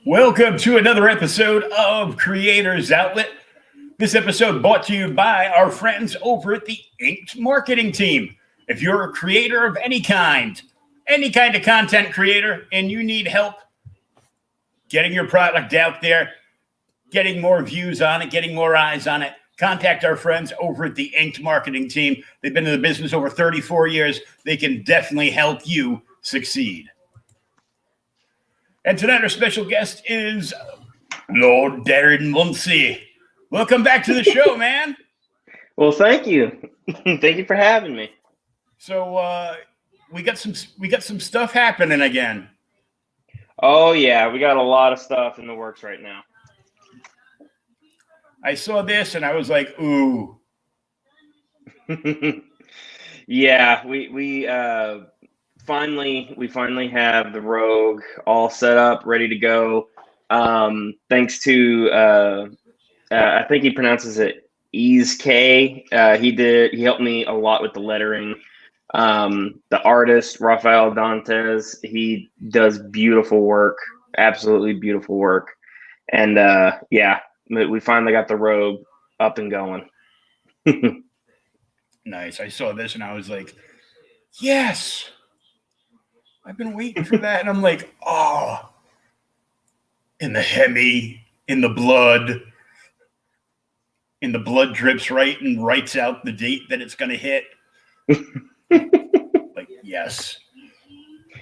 Welcome to another episode of Creators Outlet. This episode brought to you by our friends over at the Inked Marketing Team. If you're a creator of any kind of content creator, and you need help getting your product out there, getting more views on it, getting more eyes on it, contact our friends over at the Inked Marketing Team. They've been in the business over 34 years. They can definitely help you succeed. And tonight our special guest is Lord Darin Munsey. Welcome back to the show, man. Well, thank you. Thank you for having me. So we got some stuff happening again. Oh yeah, we got a lot of stuff in the works right now. I saw this and I was like, ooh. Yeah, we finally have the Rogue all set up, ready to go. Thanks to I think he pronounces it Ease K. He helped me a lot with the lettering. The artist Rafael Dantes, he does beautiful work, absolutely beautiful work. And yeah, we finally got the Rogue up and going. Nice. I saw this and I was like, yes. I've been waiting for that. And I'm like, oh, in the Hemi, in the blood drips right and writes out the date that it's going to hit. Like, yes.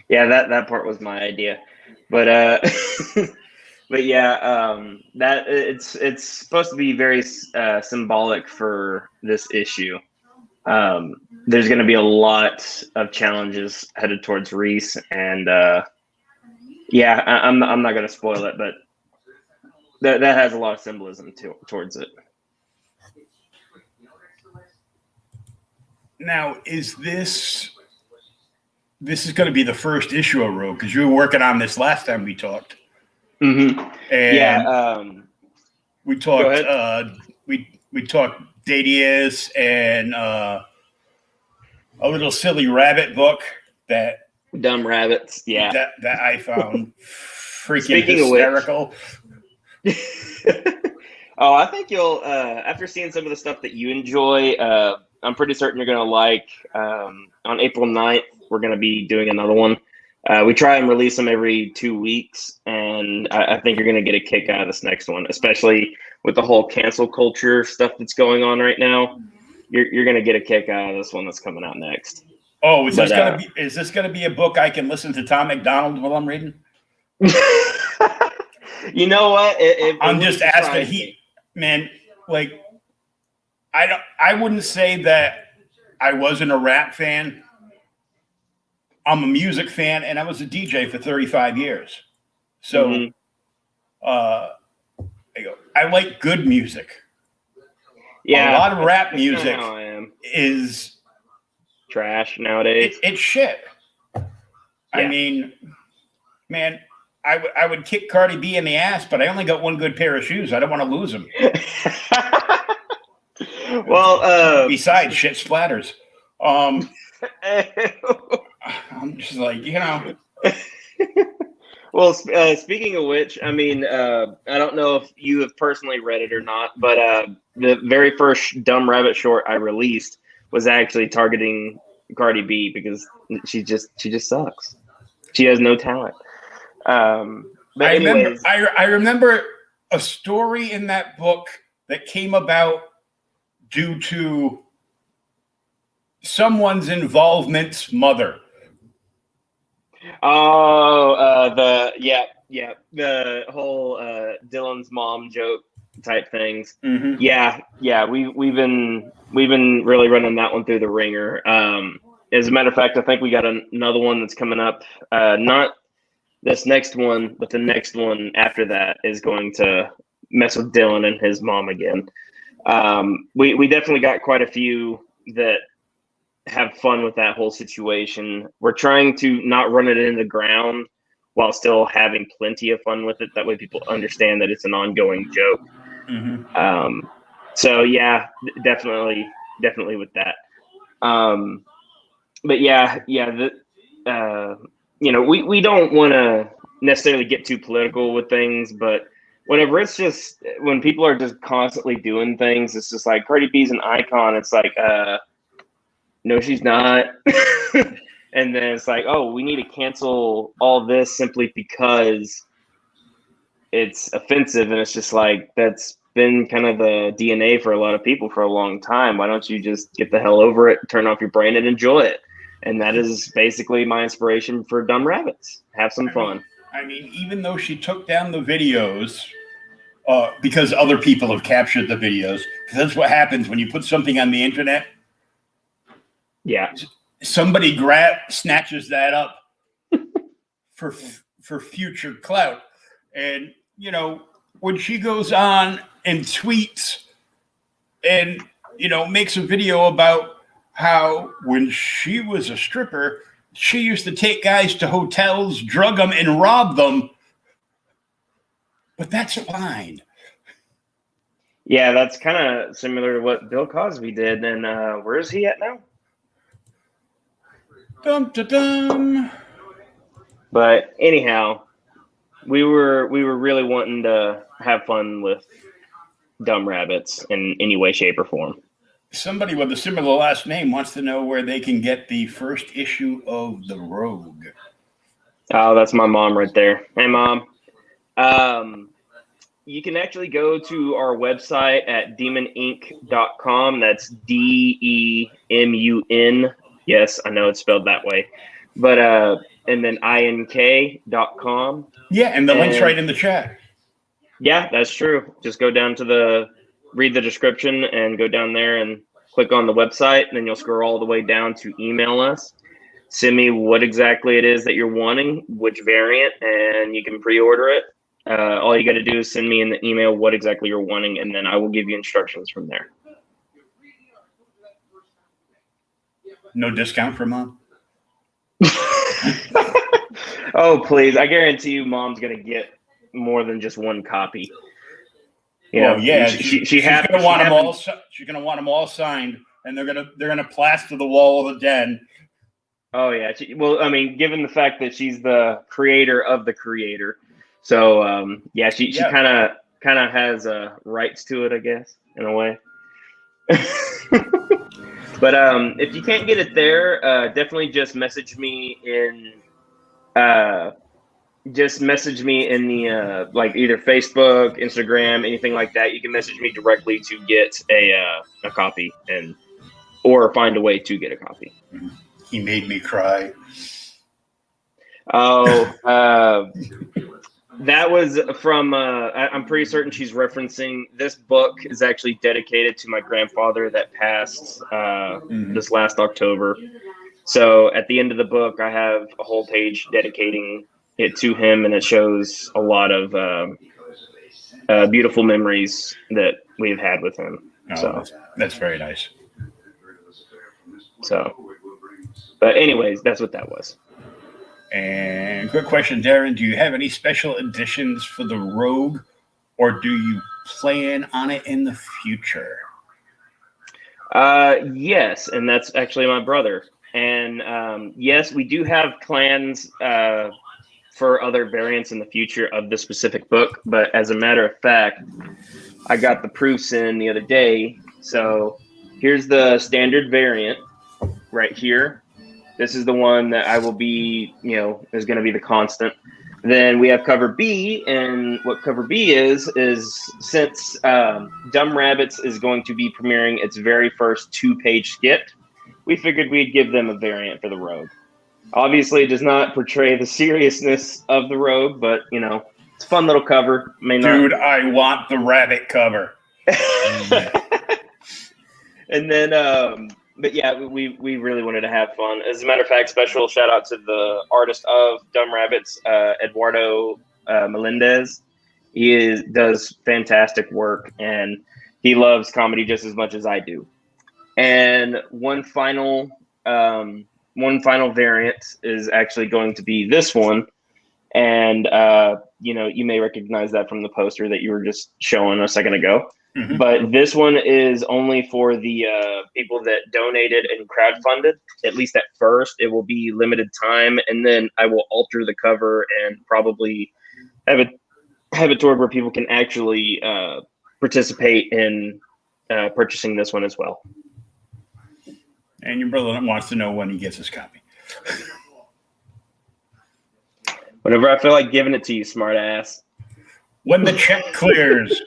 Yeah, that part was my idea. But but yeah, that it's supposed to be very symbolic for this issue. There's going to be a lot of challenges headed towards Reese, and yeah, I'm not going to spoil it, but that has a lot of symbolism towards it. Now, is this is going to be the first issue of Rogue, because you were working on this last time we talked. Mm-hmm. And yeah, we talked. We talked Dadius and a little silly rabbit book that Dumb Rabbits. Yeah, that I found freaking hysterical. Oh, I think you'll after seeing some of the stuff that you enjoy. I'm pretty certain you're going to like. On April 9th, we're going to be doing another one. We try and release them every 2 weeks, and I think you're going to get a kick out of this next one, especially with the whole cancel culture stuff that's going on right now. You're going to get a kick out of this one that's coming out next. Oh, is this going to be a book I can listen to Tom McDonald while I'm reading? You know what? I'm just asking. Man, like, I wouldn't say that I wasn't a rap fan. I'm a music fan, and I was a DJ for 35 years. So, I like good music. Yeah, a lot of rap music is trash nowadays. It's shit. Yeah. I mean, man, I would kick Cardi B in the ass, but I only got one good pair of shoes. I don't want to lose them. Well, besides, shit splatters. I'm just like, Well, speaking of which, I mean, I don't know if you have personally read it or not, but the very first Dumb Rabbit short I released was actually targeting Cardi B because she just sucks. She has no talent. But I remember a story in that book that came about due to someone's involvement's mother. Oh, the whole Dylan's mom joke type things. Mm-hmm. Yeah. We've been really running that one through the ringer. As a matter of fact, I think we got another one that's coming up. Not this next one, but the next one after that is going to mess with Dylan and his mom again. We definitely got quite a few that have fun with that whole situation. We're trying to not run it into the ground while still having plenty of fun with it. That way people understand that it's an ongoing joke. Mm-hmm. So yeah, definitely with that. But yeah, we don't want to necessarily get too political with things, but whenever it's just when people are just constantly doing things, it's just like Cardi B's an icon. It's like, no, she's not. And then it's like, oh, we need to cancel all this simply because it's offensive. And it's just like, that's been kind of the DNA for a lot of people for a long time. Why don't you just get the hell over it, turn off your brain, and enjoy it? And that is basically my inspiration for Dumb Rabbits. Have some fun. I mean, even though she took down the videos because other people have captured the videos, because that's what happens when you put something on the internet. Yeah. Somebody snatches that up for future clout. And, you know, when she goes on and tweets and, you know, makes a video about how when she was a stripper, she used to take guys to hotels, drug them, and rob them. But that's fine. Yeah, that's kind of similar to what Bill Cosby did. And where is he at now? Dum da dum. But anyhow, we were really wanting to have fun with Dumb Rabbits in any way, shape, or form. Somebody with a similar last name wants to know where they can get the first issue of The Rogue. Oh, that's my mom right there. Hey, Mom. You can actually go to our website at demoninc.com. That's DEMUN. Yes, I know it's spelled that way. But and then INK.com. Yeah, and the link's right in the chat. Yeah, that's true. Just go down to read the description and go down there and click on the website, and then you'll scroll all the way down to email us. Send me what exactly it is that you're wanting, which variant, and you can pre-order it. All you got to do is send me in the email what exactly you're wanting, and then I will give you instructions from there. No discount for Mom? Oh, please. I guarantee you Mom's going to get more than just one copy. You know, yeah, she's going to want them all. She's going to want them all signed, and they're going to plaster the wall of the den. Oh yeah. Well, I mean, given the fact that she's the creator of the creator, so yeah, she kind of has rights to it, I guess, in a way. But if you can't get it there, definitely just message me in. Just message me in the like either Facebook, Instagram, anything like that. You can message me directly to get a copy or find a way to get a copy. He made me cry. Oh, that was from. I'm pretty certain she's referencing. This book is actually dedicated to my grandfather that passed this last October. So at the end of the book, I have a whole page dedicating it to him, and it shows a lot of beautiful memories that we've had with him. Oh, so that's very nice. So, but anyways, that's what that was. And quick question, Darin, do you have any special editions for the Rogue, or do you plan on it in the future? Yes, and that's actually my brother. And yes, we do have plans for other variants in the future of the specific book. But as a matter of fact, I got the proofs in the other day. So here's the standard variant right here. This is the one that I will be, is going to be the constant. Then we have cover B, and what cover B is since Dumb Rabbits is going to be premiering its very first 2-page skit, we figured we'd give them a variant for the Rogue. Obviously, it does not portray the seriousness of the Rogue, but, it's a fun little cover. Dude, I want the rabbit cover. And then, but yeah, we really wanted to have fun. As a matter of fact, special shout out to the artist of Dumb Rabbits, Eduardo Melendez. He does fantastic work, and he loves comedy just as much as I do. And one final variant is actually going to be this one. And, you may recognize that from the poster that you were just showing a second ago. But this one is only for the people that donated and crowdfunded. At least at first, it will be limited time, and then I will alter the cover and probably have it toward where people can actually participate in purchasing this one as well. And your brother wants to know when he gets his copy. Whenever I feel like giving it to you, smart ass. When the check clears.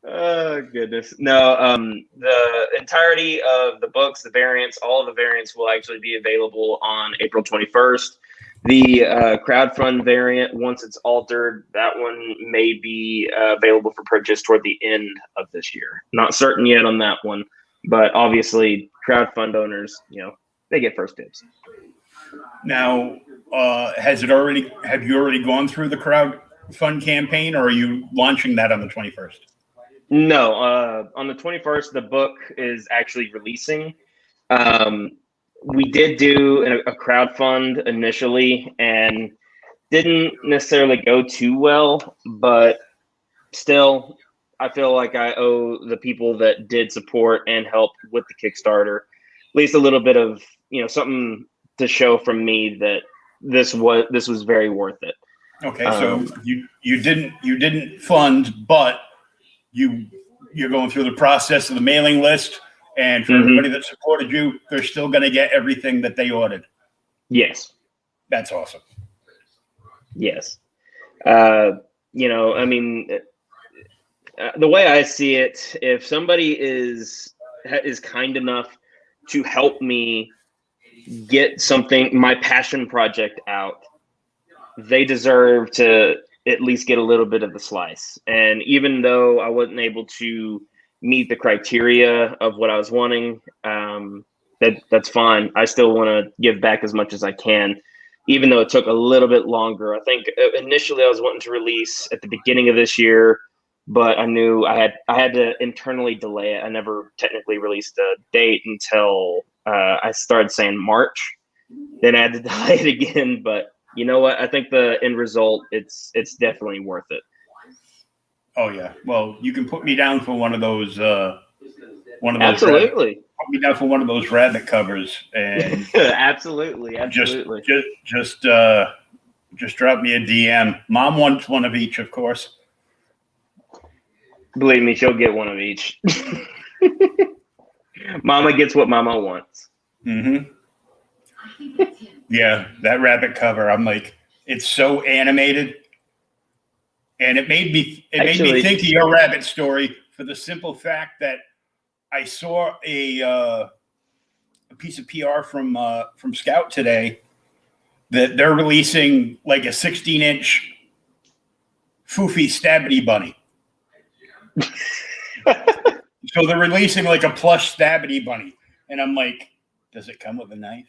Oh goodness. No, the entirety of the books, the variants, all of the variants will actually be available on April 21st. The crowdfund variant, once it's altered, that one may be available for purchase toward the end of this year. Not certain yet on that one, but obviously crowdfund owners, they get first dibs. Now, have you already gone through the crowdfund campaign, or are you launching that on the 21st? No, on the 21st, the book is actually releasing. We did do a crowdfund initially and didn't necessarily go too well, but still, I feel like I owe the people that did support and help with the Kickstarter at least a little bit of, something to show from me that this was very worth it. Okay, so you didn't fund, but you're going through the process of the mailing list. And for everybody that supported you, they're still going to get everything that they ordered. Yes. That's awesome. Yes. The way I see it, if somebody is kind enough to help me get my passion project out, they deserve to at least get a little bit of the slice. And even though I wasn't able to meet the criteria of what I was wanting, that's fine. I still want to give back as much as I can, even though it took a little bit longer. I think initially I was wanting to release at the beginning of this year, but I knew I had to internally delay it. I never technically released a date until I started saying March. Then I had to delay it again. But you know what? I think the end result, it's definitely worth it. Oh yeah. Well, you can put me down for one of those. Absolutely. Put me down for one of those rabbit covers, and absolutely. Just drop me a DM. Mom wants one of each, of course. Believe me, she'll get one of each. Mama gets what Mama wants. Mm-hmm. Yeah, that rabbit cover. I'm like, it's so animated. And it made me think of your rabbit story for the simple fact that I saw a piece of PR from Scout today that they're releasing like a 16-inch Foofy Stabbity Bunny. So they're releasing like a plush Stabbity Bunny, and I'm like, does it come with a knife?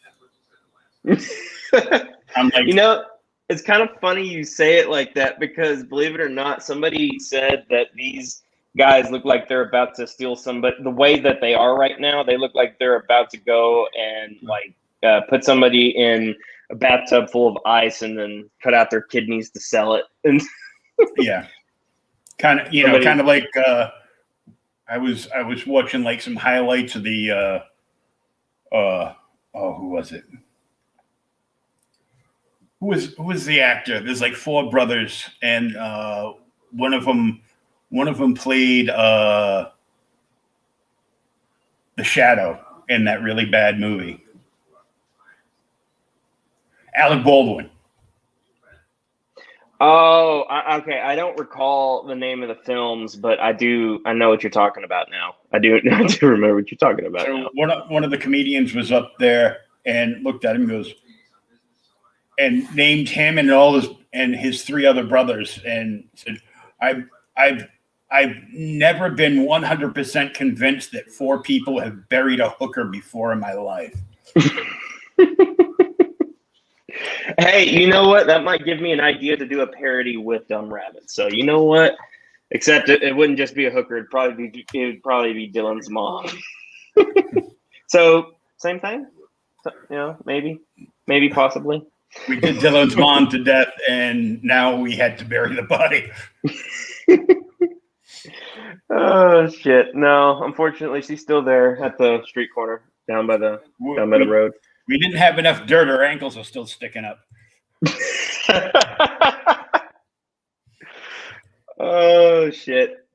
I'm like, it's kind of funny you say it like that, because believe it or not, somebody said that these guys look like they're about to steal somebody. The way that they are right now, they look like they're about to go and put somebody in a bathtub full of ice and then cut out their kidneys to sell it. And yeah, kind of like I was watching like some highlights of the who was it? Who was the actor? There's like four brothers, and one of them played the Shadow in that really bad movie. Alec Baldwin. Oh, okay. I don't recall the name of the films, but I know what you're talking about now. I do remember what you're talking about. So now. One of the comedians was up there and looked at him and goes, and named him and his three other brothers, and said, I've never been 100% convinced that four people have buried a hooker before in my life. Hey, you know what? That might give me an idea to do a parody with Dumb Rabbit. So you know what? Except it wouldn't just be a hooker. It would probably be Dylan's mom. So same thing. So, maybe possibly. We did Dylan's mom to death, and now we had to bury the body. Oh shit! No, unfortunately, she's still there at the street corner down by the road. We didn't have enough dirt. Our ankles are still sticking up. Oh shit!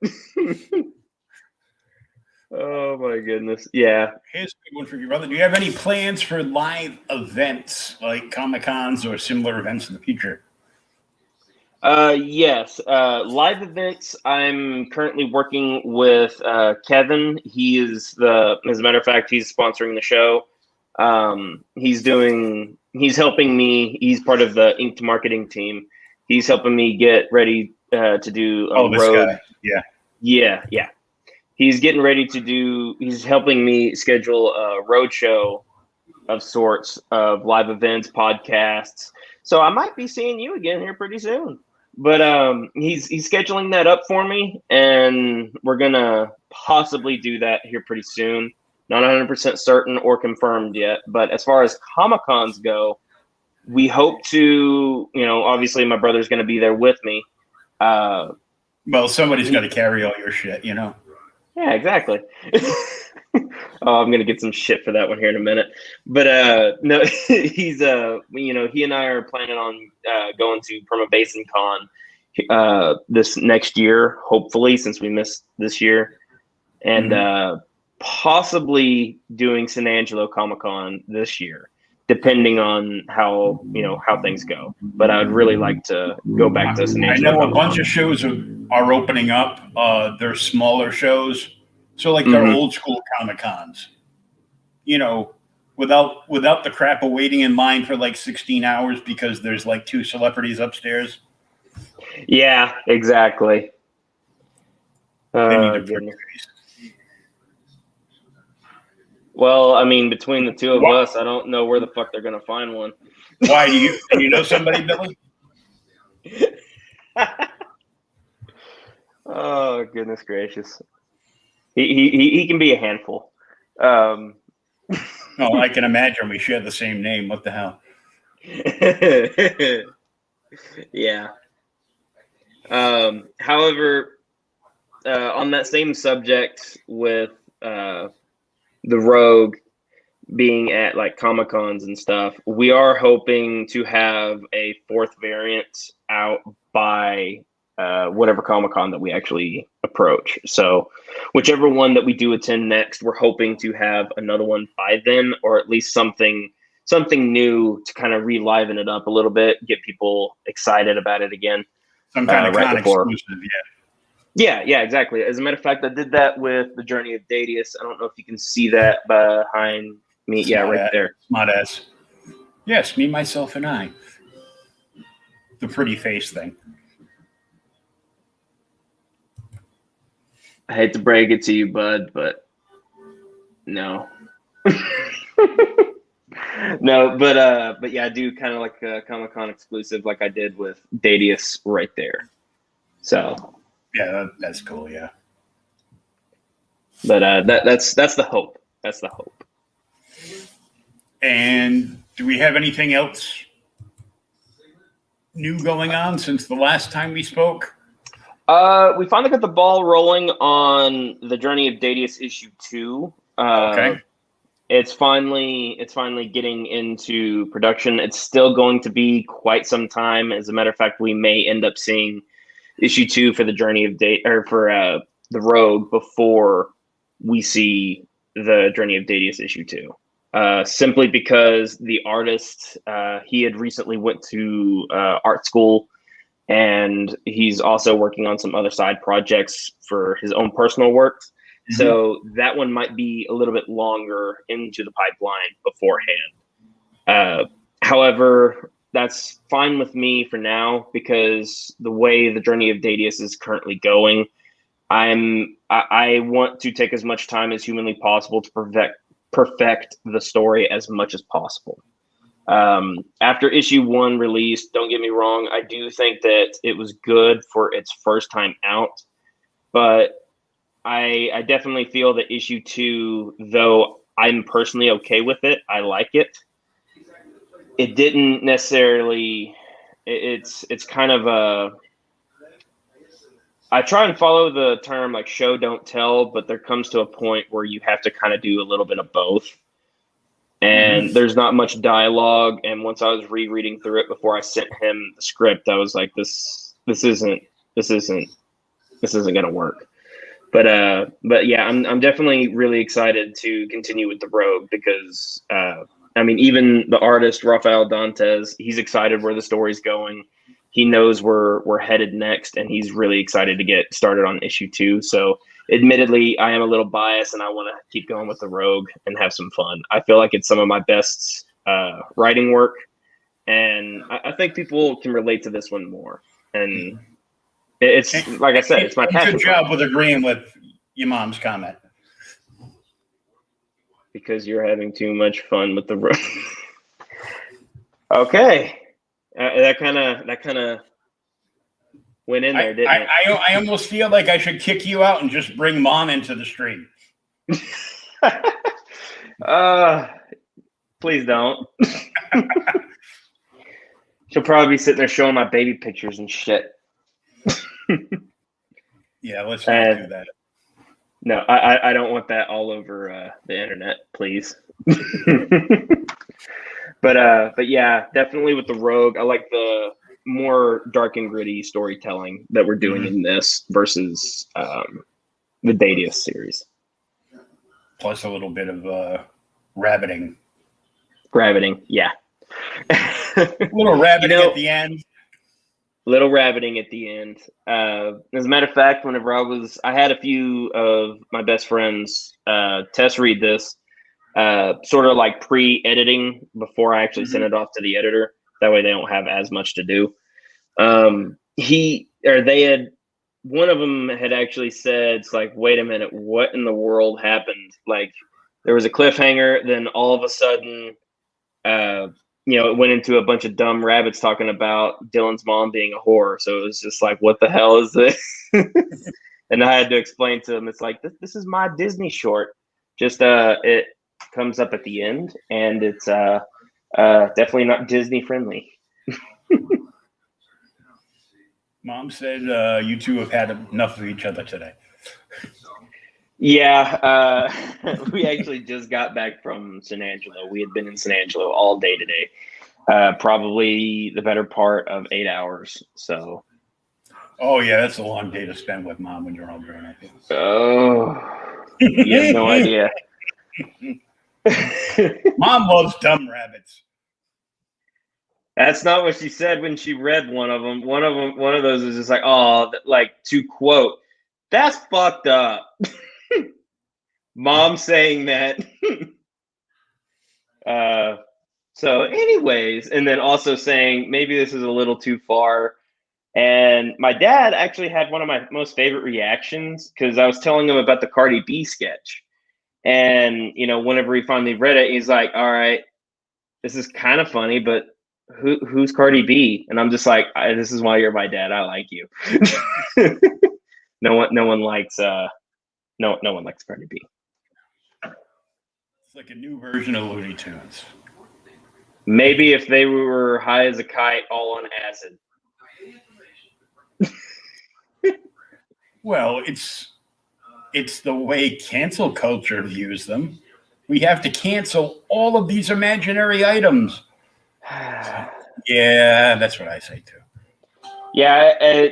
Oh my goodness! Yeah. Here's a good one for you, brother. Do you have any plans for live events like Comic-Cons or similar events in the future? Yes. Live events. I'm currently working with Kevin. As a matter of fact, he's sponsoring the show. He's helping me. He's part of the Inked marketing team. He's helping me get ready to do a road. Guy. Yeah. Yeah. He's getting ready to do. He's helping me schedule a road show of sorts of live events, podcasts. So I might be seeing you again here pretty soon. But he's scheduling that up for me, and we're gonna possibly do that here pretty soon. Not 100% certain or confirmed yet, but as far as Comic-Cons go, we hope to. Obviously, my brother's going to be there with me. Well, somebody's got to carry all your shit, Yeah, exactly. Oh, I'm going to get some shit for that one here in a minute. But no, he's he and I are planning on going to Perma Basin Con this next year, hopefully, since we missed this year, and possibly doing San Angelo Comic-Con this year, depending on how things go. But I'd really like to go back to San Angelo. I know Comic-Con. A bunch of shows are opening up. They're smaller shows. So like they're old school Comic-Cons, without the crap of waiting in line for like 16 hours because there's like 2 celebrities upstairs. Yeah, exactly. Well, I mean, between the two of us, I don't know where the fuck they're gonna find one. Why do you know somebody, Billy? Oh, goodness gracious. He can be a handful. Oh, I can imagine. We share the same name. What the hell? Yeah. However, on that same subject with the Rogue being at like Comic-Cons and stuff, we are hoping to have a 4th variant out by whatever Comic-Con that we actually approach. So whichever one that we do attend next, we're hoping to have another one by then, or at least something new to kind of reliven it up a little bit, get people excited about it again. Some kind of con exclusive, yeah, exactly. As a matter of fact, I did that with the Journey of Dadius. I don't know if you can see that behind me. Yeah, right there. Smart ass. Yes, me, myself, and I. The pretty face thing. I hate to break it to you, bud, but no. No, but yeah, I do kind of like a Comic-Con exclusive, like I did with Dadius right there. So yeah, that's cool. Yeah, but that's the hope. That's the hope. And do we have anything else new going on since the last time we spoke? We finally got the ball rolling on the Journey of Dadius issue 2. Okay. It's finally getting into production. It's still going to be quite some time. As a matter of fact, we may end up seeing issue 2 for the Journey of for the Rogue before we see the Journey of Dadius issue 2. Simply because the artist, he had recently went to art school, and he's also working on some other side projects for his own personal work. Mm-hmm. So that one might be a little bit longer into the pipeline beforehand. However, that's fine with me for now, because the way the Journey of Dadius is currently going, I want to take as much time as humanly possible to perfect the story as much as possible. After issue 1 released, don't get me wrong, I do think that it was good for its first time out, but I definitely feel that issue 2, though I'm personally okay with it, I like it, it didn't necessarily, it's kind of I try and follow the term like show don't tell, but there comes to a point where you have to kind of do a little bit of both. And there's not much dialogue. And once I was rereading through it before I sent him the script, I was like, this isn't gonna work. But yeah, I'm definitely really excited to continue with the Rogue because I mean, even the artist Rafael Dantes, he's excited where the story's going. He knows we're headed next, and he's really excited to get started on issue 2. So, admittedly, I am a little biased, and I want to keep going with the Rogue and have some fun. I feel like it's some of my best writing work, and I think people can relate to this one more. And it's like I said, it's my passion. Good job with agreeing with your mom's comment. Because you're having too much fun with the Rogue. Okay. That kind of went in there, didn't it? I almost feel like I should kick you out and just bring Mom into the stream. Please don't. She'll probably be sitting there showing my baby pictures and shit. Yeah, let's not do that. No, I don't want that all over the internet, please. But yeah, definitely with the Rogue, I like the more dark and gritty storytelling that we're doing in this versus the Dadius series. Plus a little bit of rabbiting. Rabbiting, yeah. A little rabbiting at the end. Little rabbiting at the end. As a matter of fact, whenever I had a few of my best friends test read this, sort of like pre-editing before I actually send it off to the editor. That way they don't have as much to do. One of them had actually said, it's like, wait a minute, what in the world happened? Like there was a cliffhanger, then all of a sudden, it went into a bunch of dumb rabbits talking about Dylan's mom being a whore. So it was just like, what the hell is this? And I had to explain to him, it's like, this is my Disney short. Just it comes up at the end, and it's definitely not Disney friendly. Mom said you two have had enough of each other today. Yeah, we actually just got back from San Angelo. We had been in San Angelo all day today, probably the better part of 8 hours. So, oh yeah, that's a long day to spend with Mom when you're all grown up. Oh, you have no idea. Mom loves dumb rabbits. That's not what she said when she read one of them. One of those was just like, oh, like to quote, that's fucked up. Mom saying that. So anyways, and then also saying maybe this is a little too far. And my dad actually had one of my most favorite reactions because I was telling him about the Cardi B sketch. And, whenever he finally read it, he's like, all right, this is kind of funny, but who's Cardi B? And I'm just like, this is why you're my dad. I like you. No one likes Cardi B. It's like a new version of Looney Tunes. Maybe if they were high as a kite, all on acid. Well, it's the way cancel culture views them. We have to cancel all of these imaginary items. Yeah, that's what I say too. Yeah.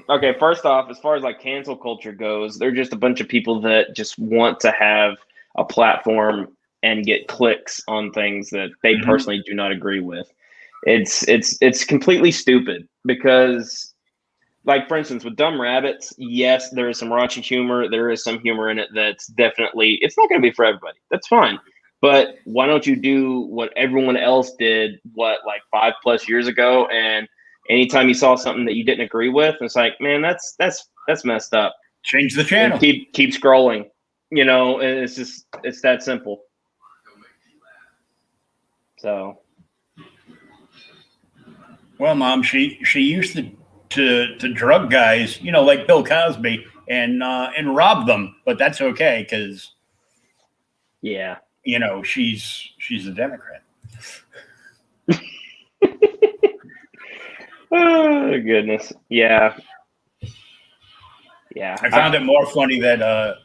Okay, first off, as far as like cancel culture goes, they're just a bunch of people that just want to have a platform and get clicks on things that they personally do not agree with. It's completely stupid because, like, for instance, with Dumb Rabbits, yes, there is some raunchy humor. There is some humor in it that's definitely, it's not going to be for everybody. That's fine. But why don't you do what everyone else did, like 5+ years ago? And anytime you saw something that you didn't agree with, it's like, man, that's messed up. Change the channel. And keep scrolling. And it's that simple. So. Well, Mom, she used to drug guys, like Bill Cosby, and rob them, but that's okay because, yeah, she's a Democrat. Oh goodness, yeah. Yeah. I found it more funny that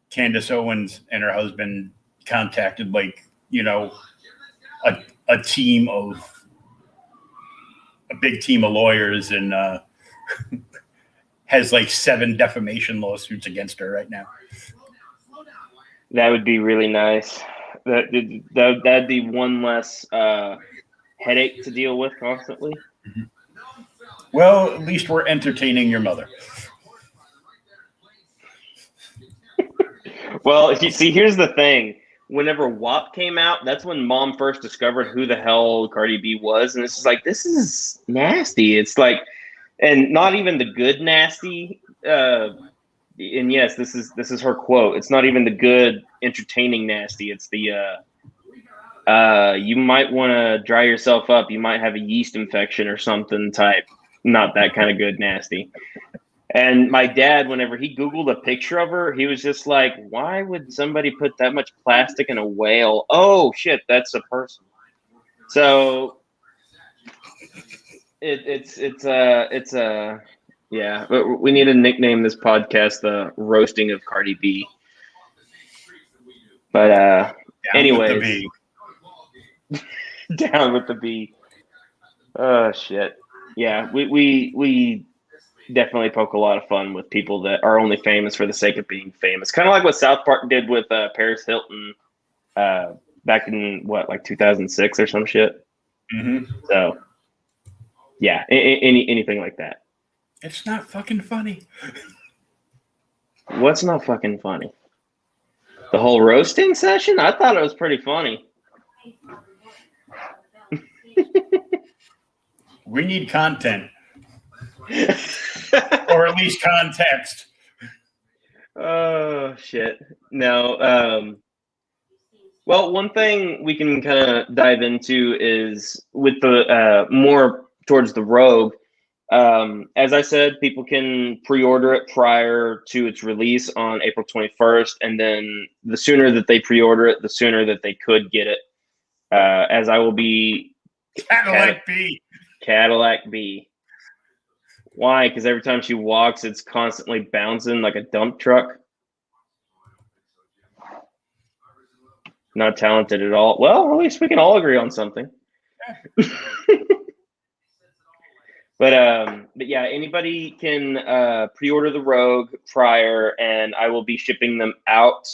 Candace Owens and her husband contacted, like, you know, a team of a big team of lawyers and has like 7 defamation lawsuits against her right now. That would be really nice. That'd be one less headache to deal with constantly. Well, at least we're entertaining your mother. Well, you see, here's the thing. Whenever WAP came out, that's when Mom first discovered who the hell Cardi B was, and it's just like, this is nasty. It's like, and not even the good nasty. And yes, this is her quote. It's not even the good, entertaining nasty. It's the you might want to dry yourself up. You might have a yeast infection or something type. Not that kind of good nasty. And my dad, whenever he Googled a picture of her, he was just like, why would somebody put that much plastic in a whale? Oh, shit, that's a person. So it's yeah, we need to nickname this podcast the Roasting of Cardi B. But anyways, down with the B. Oh, shit. Yeah, we definitely poke a lot of fun with people that are only famous for the sake of being famous. Kind of like what South Park did with Paris Hilton back in, like 2006 or some shit. Mm-hmm. So, yeah, anything like that. It's not fucking funny. What's not fucking funny? The whole roasting session? I thought it was pretty funny. We need content. Or at least context. Oh, shit. No. Well, one thing we can kind of dive into is with the more towards the Rogue. As I said, people can pre-order it prior to its release on April 21st, and then the sooner that they pre-order it, the sooner that they could get it. As I will be Cadillac B. Cadillac B. Why? Because every time she walks, it's constantly bouncing like a dump truck. Not talented at all. Well, at least we can all agree on something. But yeah, anybody can pre-order the Rogue prior, and I will be shipping them out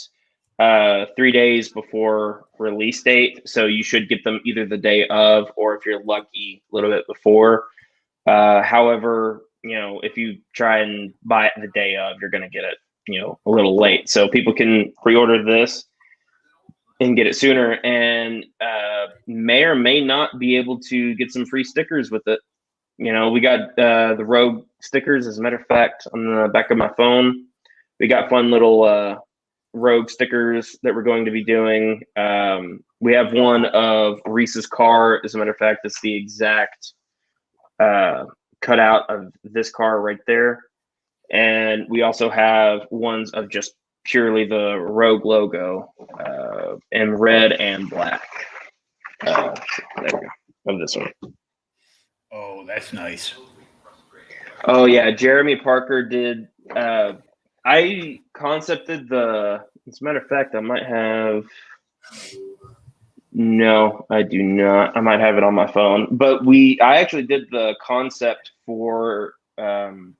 3 days before release date. So you should get them either the day of, or if you're lucky, a little bit before. However, if you try and buy it the day of, you're going to get it, a little late. So people can pre-order this and get it sooner, and may or may not be able to get some free stickers with it. We got the Rogue stickers, as a matter of fact, on the back of my phone. We got fun little Rogue stickers that we're going to be doing. We have one of Reese's car. As a matter of fact, it's the exact cutout of this car right there. And we also have ones of just purely the Rogue logo in red and black. There we go. Of this one. Oh, that's nice. Oh, yeah. Jeremy Parker did. I concepted as a matter of fact, I might have. No, I do not. I might have it on my phone. But I actually did the concept for the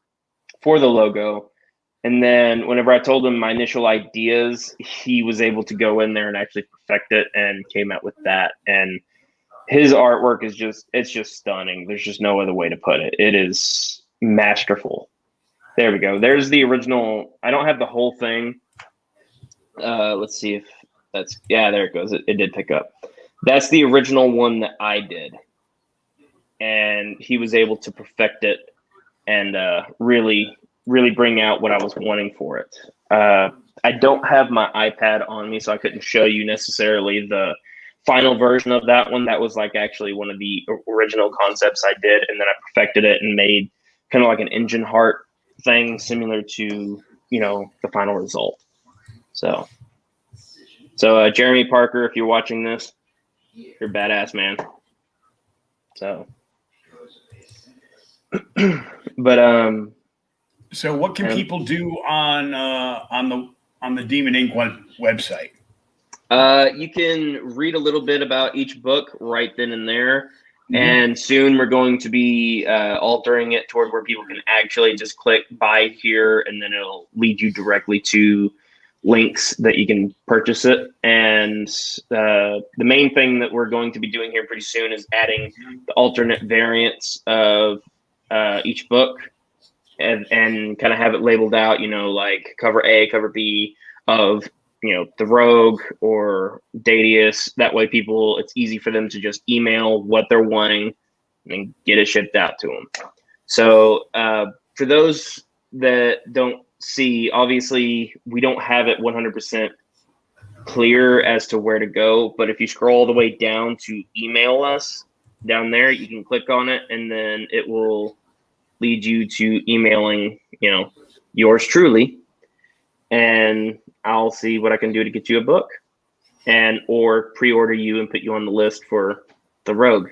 logo. And then whenever I told him my initial ideas, he was able to go in there and actually perfect it and came out with that. And his artwork is it's just stunning. There's just no other way to put it. It is masterful. There we go. There's the original. I don't have the whole thing. Let's see if that's, yeah, there it goes. It did pick up. That's the original one that I did. And he was able to perfect it and really bring out what I was wanting for it. I don't have my iPad on me, so I couldn't show you necessarily the final version of that one. That was like actually one of the original concepts I did, and then I perfected it and made kind of like an engine heart thing similar to, the final result. So Jeremy Parker, if you're watching this, you're a badass, man. So, but So what can people do on the Demon Inc. website? You can read a little bit about each book right then and there. Mm-hmm. And soon we're going to be altering it toward where people can actually just click buy here, and then it'll lead you directly to links that you can purchase it. And the main thing that we're going to be doing here pretty soon is adding the alternate variants of each book and kind of have it labeled out, like cover A, cover B of the Rogue or Dadius. That way it's easy for them to just email what they're wanting and get it shipped out to them. So for those that don't see, obviously we don't have it 100% clear as to where to go, but if you scroll all the way down to email us down there, you can click on it and then it will lead you to emailing, yours truly, and I'll see what I can do to get you a book or pre-order you and put you on the list for the Rogue.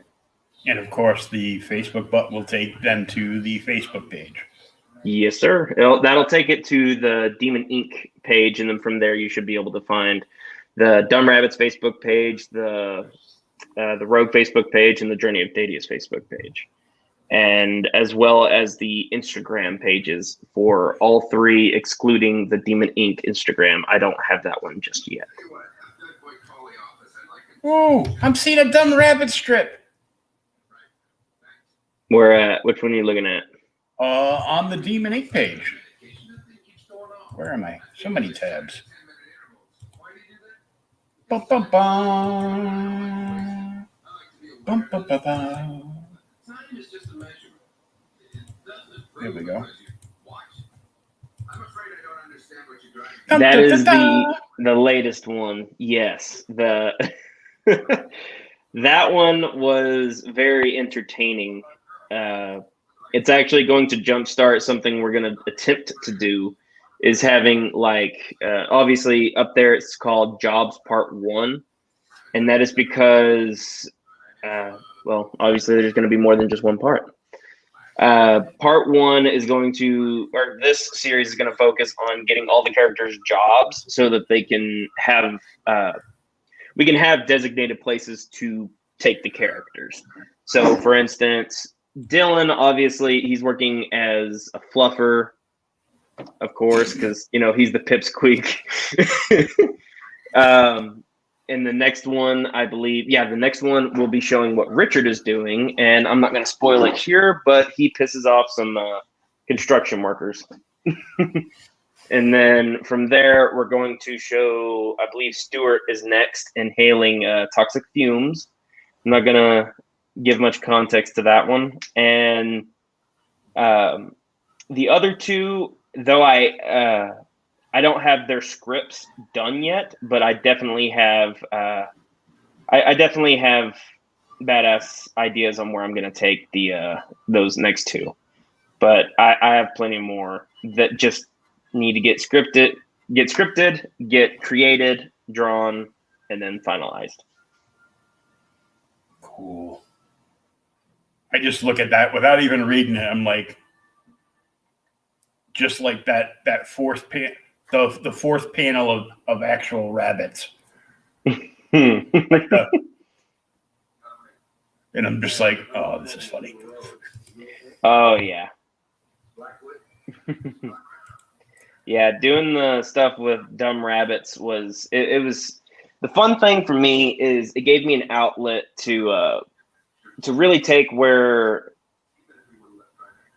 And of course, the Facebook button will take them to the Facebook page. Yes, sir. That'll take it to the Demon Inc. page, and then from there you should be able to find the Dumb Rabbits Facebook page, the Rogue Facebook page, and the Journey of Dadius Facebook page, and as well as the Instagram pages for all three, excluding the Demon Inc. Instagram. I don't have that one just yet. Oh, I'm seeing a Dumb Rabbit strip. Where at? Which one are you looking at? On the Demon Inc. page. Where am I? So many tabs. Bum, bum, bum. Bum, bum, bum, bum. There we go. That is the latest one. Yes. That one was very entertaining. It's actually going to jumpstart something we're going to attempt to do, is having obviously up there it's called Jobs Part 1. And that is because, obviously there's going to be more than just one part. Part 1 is this series is going to focus on getting all the characters jobs so that they can have, we can have designated places to take the characters. So for instance, Dylan, obviously he's working as a fluffer, of course, because, he's the pipsqueak. And the next one, I believe, the next one will be showing what Richard is doing. And I'm not going to spoil it here, but he pisses off some construction workers. And then from there, we're going to show, I believe Stuart is next, inhaling toxic fumes. I'm not going to give much context to that one. And the other two, though I don't have their scripts done yet, but I definitely have I definitely have badass ideas on where I'm going to take those next two. But I have plenty more that just need to get scripted, get created, drawn, and then finalized. Cool. I just look at that without even reading it. I'm like, just like that fourth the fourth panel of actual rabbits. And I'm just like, oh, this is funny. Oh yeah. Yeah, doing the stuff with Dumb Rabbits was it was the fun thing for me is it gave me an outlet to really take where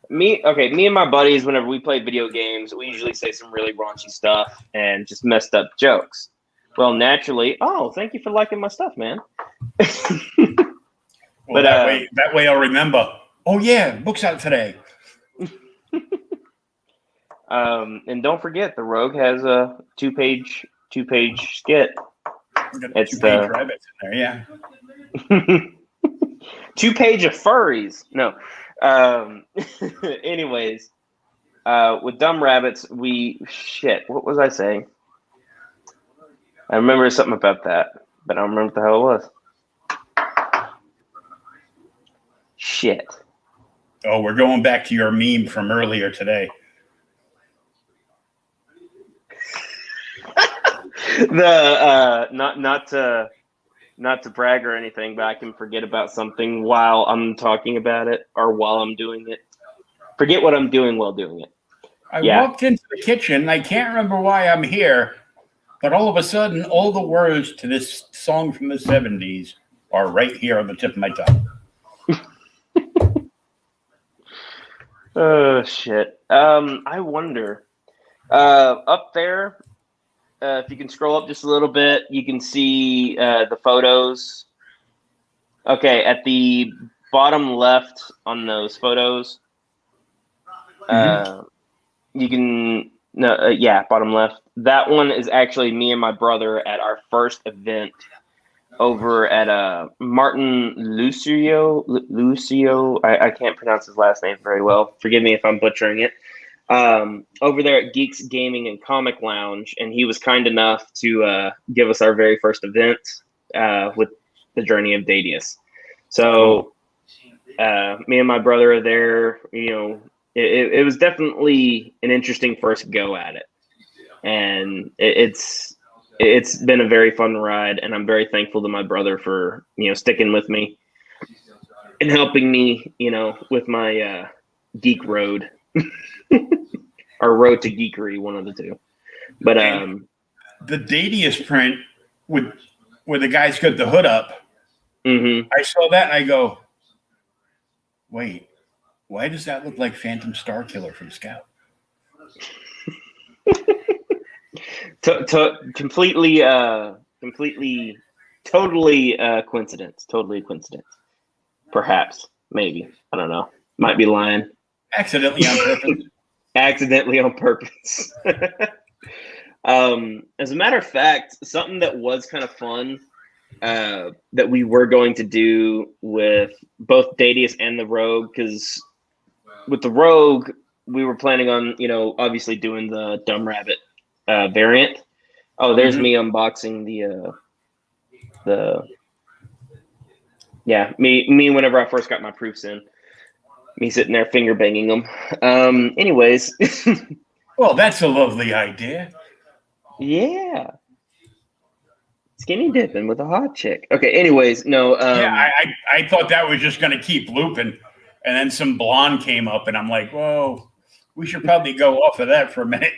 me and my buddies, whenever we play video games, we usually say some really raunchy stuff and just messed up jokes. Well, naturally, thank you for liking my stuff, man. Well, that way I'll remember. Oh yeah, book's out today. And don't forget, the Rogue has a two-page skit. It's two-page rabbits in there, yeah. 2 page of furries. No. Anyways, with Dumb Rabbits, what was I saying? I remember something about that, but I don't remember what the hell it was. Shit. Oh, we're going back to your meme from earlier today. Not to brag or anything, but I can forget about something while I'm talking about it or while I'm doing it. Forget what I'm doing while doing it. I walked into the kitchen. I can't remember why I'm here, but all of a sudden, all the words to this song from the 70s are right here on the tip of my tongue. Oh, shit. I wonder. Up there, if you can scroll up just a little bit, you can see the photos. Okay, at the bottom left on those photos, you can bottom left. That one is actually me and my brother at our first event over at Martin Lucio. I can't pronounce his last name very well. Forgive me if I'm butchering it. Over there at Geeks Gaming and Comic Lounge, and he was kind enough to give us our very first event with the Journey of Dadius. So me and my brother are there. It was definitely an interesting first go at it, and it's been a very fun ride, and I'm very thankful to my brother for sticking with me and helping me with my geek road or road to geekery, one of the two. But the Dadius print with where the guy's got the hood up, I saw that and I go, wait, why does that look like Phantom Starkiller from Scout? Totally coincidence. Totally coincidence. Perhaps, maybe. I don't know. Might be lying. Accidentally on purpose. Accidentally on purpose. As a matter of fact, something that was kind of fun that we were going to do with both Dadius and the Rogue, because with the Rogue, we were planning on, obviously doing the Dumb Rabbit variant. Oh, there's me unboxing me whenever I first got my proofs in. Me sitting there finger banging them. Anyways. Well, that's a lovely idea. Yeah. Skinny dipping with a hot chick. Okay, anyways, no. I thought that was just going to keep looping. And then some blonde came up, and I'm like, whoa, we should probably go off of that for a minute.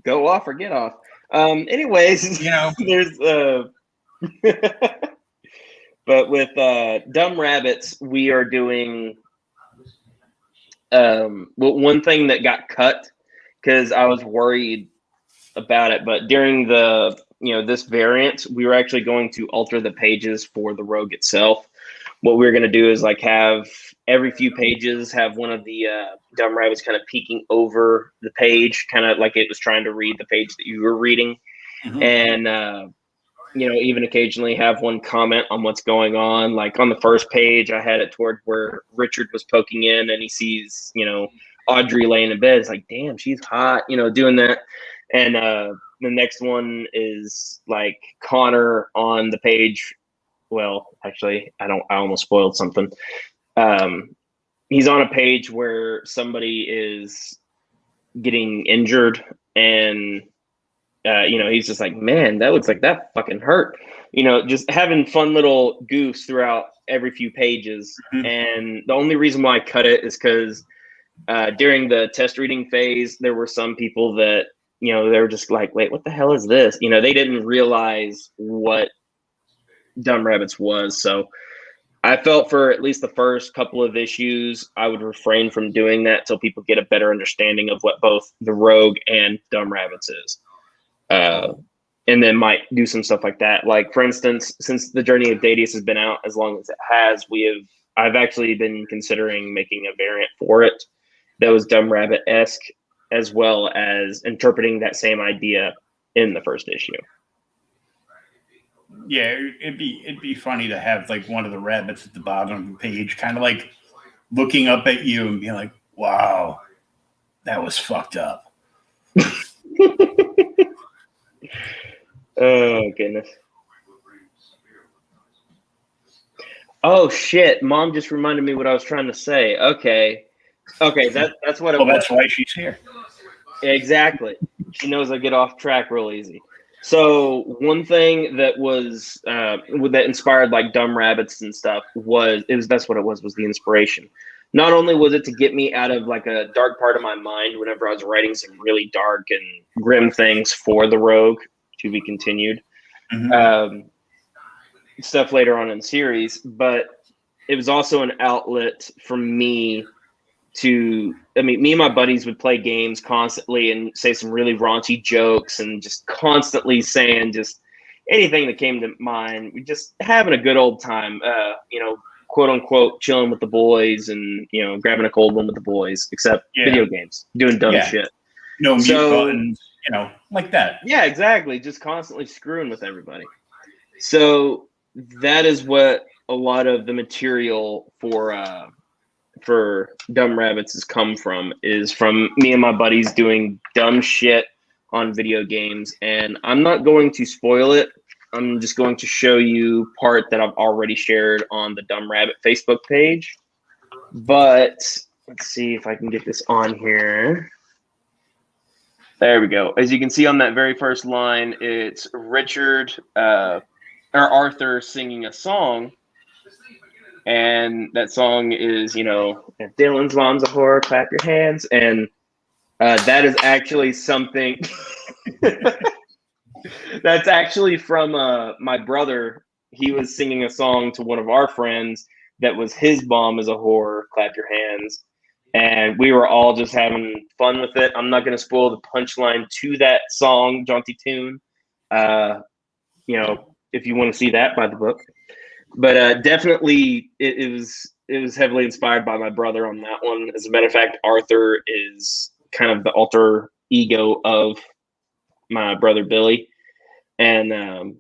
Go off or get off. Anyways, there's but with Dumb Rabbits, we are doing one thing that got cut because I was worried about it, but during the this variant, we were actually going to alter the pages for the Rogue itself. What we were going to do is have every few pages have one of the Dumb Rabbits kind of peeking over the page, kind of like it was trying to read the page that you were reading. And even occasionally have one comment on what's going on. Like on the first page, I had it toward where Richard was poking in and he sees, Audrey laying in bed. It's like, damn, she's hot, doing that. And the next one is like Connor on the page. Well, actually, I almost spoiled something. He's on a page where somebody is getting injured and he's just like, man, that looks like that fucking hurt. Just having fun little goofs throughout every few pages. And the only reason why I cut it is because during the test reading phase, there were some people that, they were just like, wait, what the hell is this? They didn't realize what Dumb Rabbits was. So I felt for at least the first couple of issues, I would refrain from doing that till people get a better understanding of what both the Rogue and Dumb Rabbits is. And then might do some stuff like that. Like, for instance, since the Journey of Dadius has been out as long as it has, I've actually been considering making a variant for it that was Dumb Rabbit-esque, as well as interpreting that same idea in the first issue. Yeah, it'd be funny to have like one of the rabbits at the bottom of the page, kind of like looking up at you and being like, "Wow, that was fucked up." Oh goodness! Oh shit! Mom just reminded me what I was trying to say. Okay, that's what it was. That's why she's here. Exactly. She knows I get off track real easy. So one thing that was that inspired like Dumb Rabbits and stuff that's what it was the inspiration. Not only was it to get me out of like a dark part of my mind whenever I was writing some really dark and grim things for the Rogue, to be continued, stuff later on in the series, but it was also an outlet for me me and my buddies would play games constantly and say some really raunchy jokes and just constantly saying just anything that came to mind. We just having a good old time, quote unquote, chilling with the boys and, grabbing a cold one with the boys, except video games, doing dumb shit. No mute buttons, like that. Yeah, exactly. Just constantly screwing with everybody. So that is what a lot of the material for Dumb Rabbits has come from, is from me and my buddies doing dumb shit on video games. And I'm not going to spoil it. I'm just going to show you part that I've already shared on the Dumb Rabbit Facebook page. But let's see if I can get this on here. There we go. As you can see on that very first line, it's Arthur singing a song. And that song is, if Dylan's mom's a whore, clap your hands. And that is actually something that's actually from my brother. He was singing a song to one of our friends that was his mom is a whore, clap your hands. And we were all just having fun with it. I'm not going to spoil the punchline to that song, jaunty tune. If you want to see that, buy the book. But definitely, it was heavily inspired by my brother on that one. As a matter of fact, Arthur is kind of the alter ego of my brother Billy, and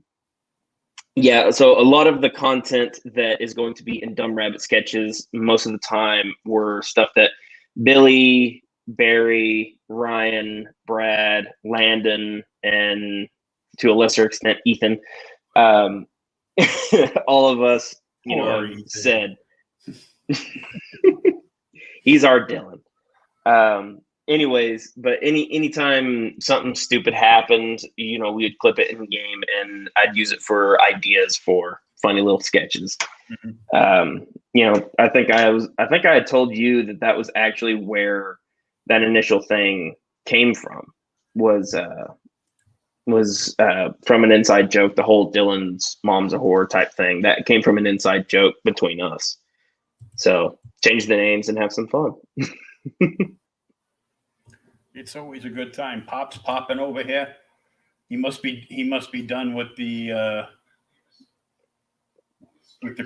so a lot of the content that is going to be in Dumb Rabbit sketches, most of the time, were stuff that Billy, Barry, Ryan, Brad, Landon, and to a lesser extent Ethan. All of us, said he's our Dylan. Anyways, but anytime something stupid happened, we would clip it in game, and I'd use it for ideas for funny little sketches. I think I had told you that was actually where that initial thing came from. Was from an inside joke. The whole Dylan's mom's a whore type thing that came from an inside joke between us. So change the names and have some fun. It's always a good time. Pop's popping over here. He must be done with the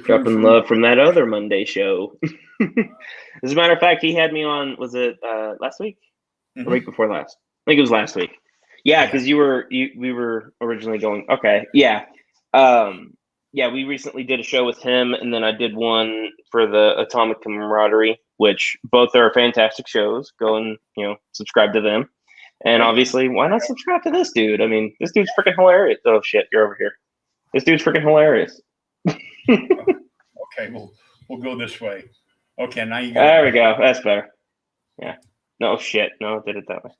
dropping love from that other Monday show. As a matter of fact, he had me on. Was it last week? Or week before last? I think it was last week. Yeah, because we were originally going. Okay, yeah, we recently did a show with him, and then I did one for the Atomic Camaraderie, which both are fantastic shows. Go and subscribe to them, and obviously, why not subscribe to this dude? I mean, this dude's freaking hilarious. Oh shit, you're over here. This dude's freaking hilarious. Okay, we'll go this way. Okay, now you. There we go. That's better. Yeah. No shit. No, I did it that way.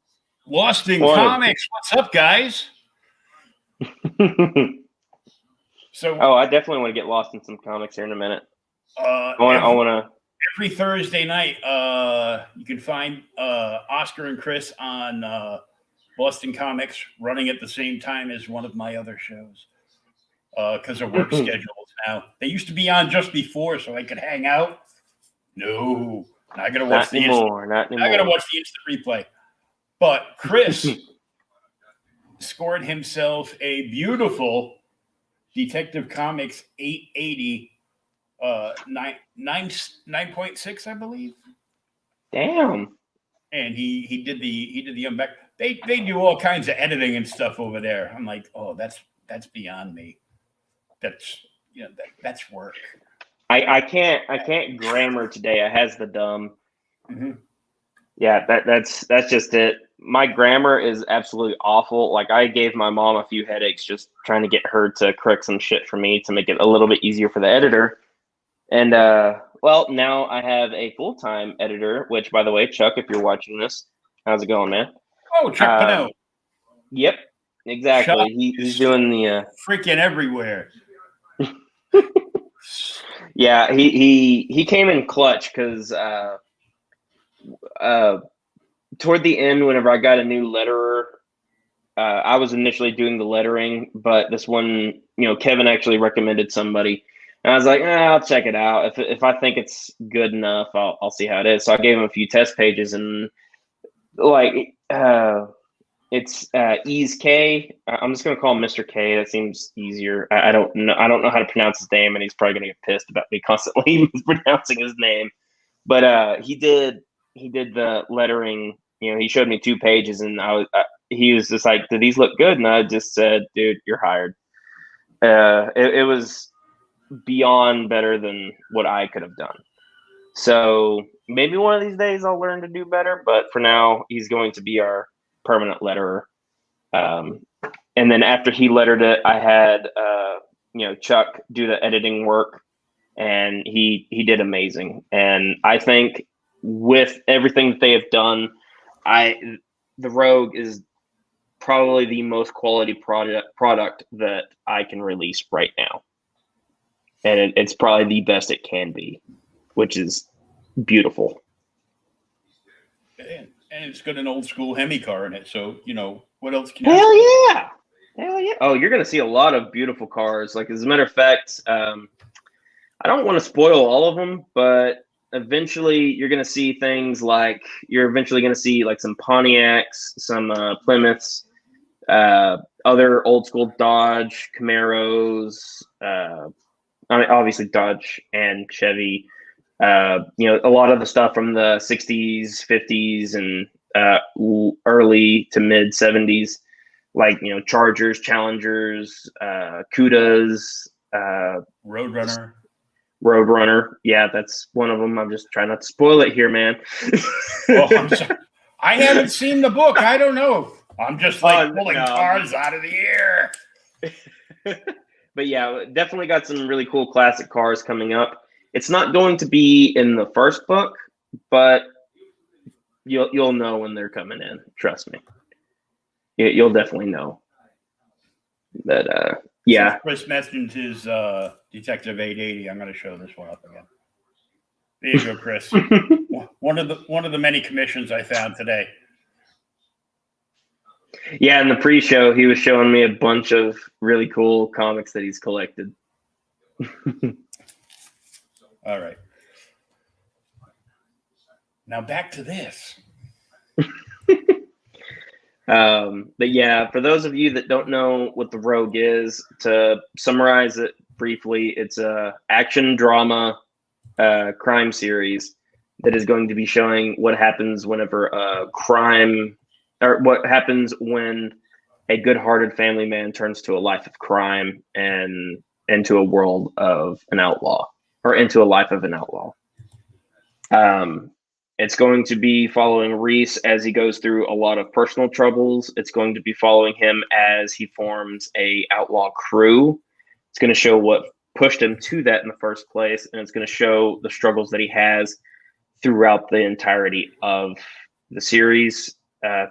Lost in Comics. What's up, guys? So, I definitely want to get lost in some comics here in a minute. I want to. Every Thursday night, you can find Oscar and Chris on Boston Comics running at the same time as one of my other shows because of work schedules now. They used to be on just before so I could hang out. No, I got to watch the instant replay. But Chris scored himself a beautiful Detective Comics 880 9.6, I believe. Damn. And he did the unback. They do all kinds of editing and stuff over there. I'm like, oh, that's beyond me. That's work. I can't grammar today. I has the dumb. Mm-hmm. Yeah, that's just it. My grammar is absolutely awful. Like I gave my mom a few headaches just trying to get her to correct some shit for me to make it a little bit easier for the editor. And now I have a full-time editor, which by the way, Chuck, if you're watching this, how's it going, man? Oh, Chuck Pennell. Yep, exactly. He's doing the freaking everywhere. Yeah, he came in clutch because toward the end, whenever I got a new letterer, I was initially doing the lettering, but this one, Kevin actually recommended somebody, and I was like, I'll check it out. If I think it's good enough, I'll see how it is. So I gave him a few test pages, and it's Ease K. I'm just gonna call him Mr. K. That seems easier. I don't know how to pronounce his name, and he's probably gonna get pissed about me constantly mispronouncing his name. But he did the lettering. He showed me 2 pages, and he was just like, "Do these look good?" And I just said, "Dude, you're hired." It was beyond better than what I could have done. So maybe one of these days I'll learn to do better. But for now, he's going to be our permanent letterer. And then after he lettered it, I had Chuck do the editing work, and he did amazing. And I think with everything that they have done, the Rogue is probably the most quality product that I can release right now, and it's probably the best it can be, which is beautiful. And it's got an old school Hemi car in it, so what else can you Hell yeah! Oh, you're gonna see a lot of beautiful cars. Like, as a matter of fact, I don't want to spoil all of them, but eventually you're gonna see things like like some Pontiacs, some Plymouths, other old school Dodge Camaros, obviously Dodge and Chevy. A lot of the stuff from the 60s, 50s, and early to mid 70s, like Chargers, Challengers, Cudas, Roadrunner. Yeah, that's one of them. I'm just trying not to spoil it here, man. I'm sorry. I haven't seen the book. I don't know. I'm just pulling cars out of the air. But yeah, definitely got some really cool classic cars coming up. It's not going to be in the first book, but you'll know when they're coming in. Trust me. You'll definitely know. That yeah. Since Chris mentioned his Detective 880, I'm going to show this one up again. There you go, Chris. one of the many commissions I found today. Yeah, in the pre-show, he was showing me a bunch of really cool comics that he's collected. All right. Now back to this. But yeah, for those of you that don't know what the Rogue is, to summarize it briefly, it's a action drama crime series that is going to be showing what happens whenever a crime, or what happens when a good-hearted family man turns to a life of crime and into a world of an outlaw, or into a life of an outlaw. It's going to be following Reese as he goes through a lot of personal troubles. It's going to be following him as he forms a outlaw crew. It's going to show what pushed him to that in the first place, and it's going to show the struggles that he has throughout the entirety of the series,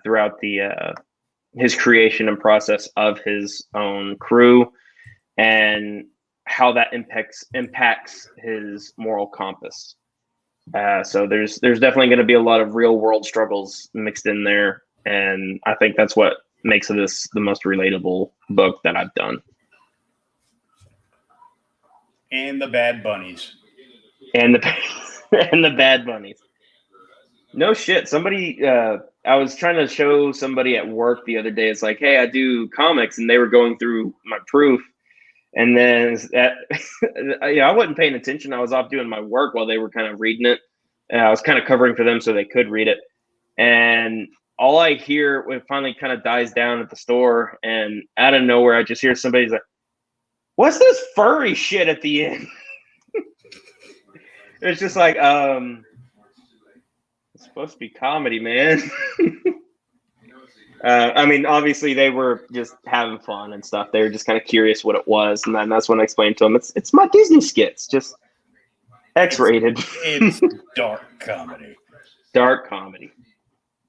throughout his creation and process of his own crew, and how that impacts his moral compass. So there's definitely going to be a lot of real world struggles mixed in there, and I think that's what makes this the most relatable book that I've done. And the Bad Bunnies. And the Bad Bunnies. No shit. Somebody, I was trying to show somebody at work the other day. It's like, hey, I do comics, and they were going through my proof. And then I wasn't paying attention. I was off doing my work while they were kind of reading it. And I was kind of covering for them so they could read it. And all I hear when it finally kind of dies down at the store, and out of nowhere, I just hear somebody's like, "What's this furry shit at the end?" It's just like, it's supposed to be comedy, man. I mean, obviously they were just having fun and stuff. They were just kind of curious what it was, and then that's when I explained to them, it's my Disney skits, just X-rated. It's dark comedy. Dark comedy.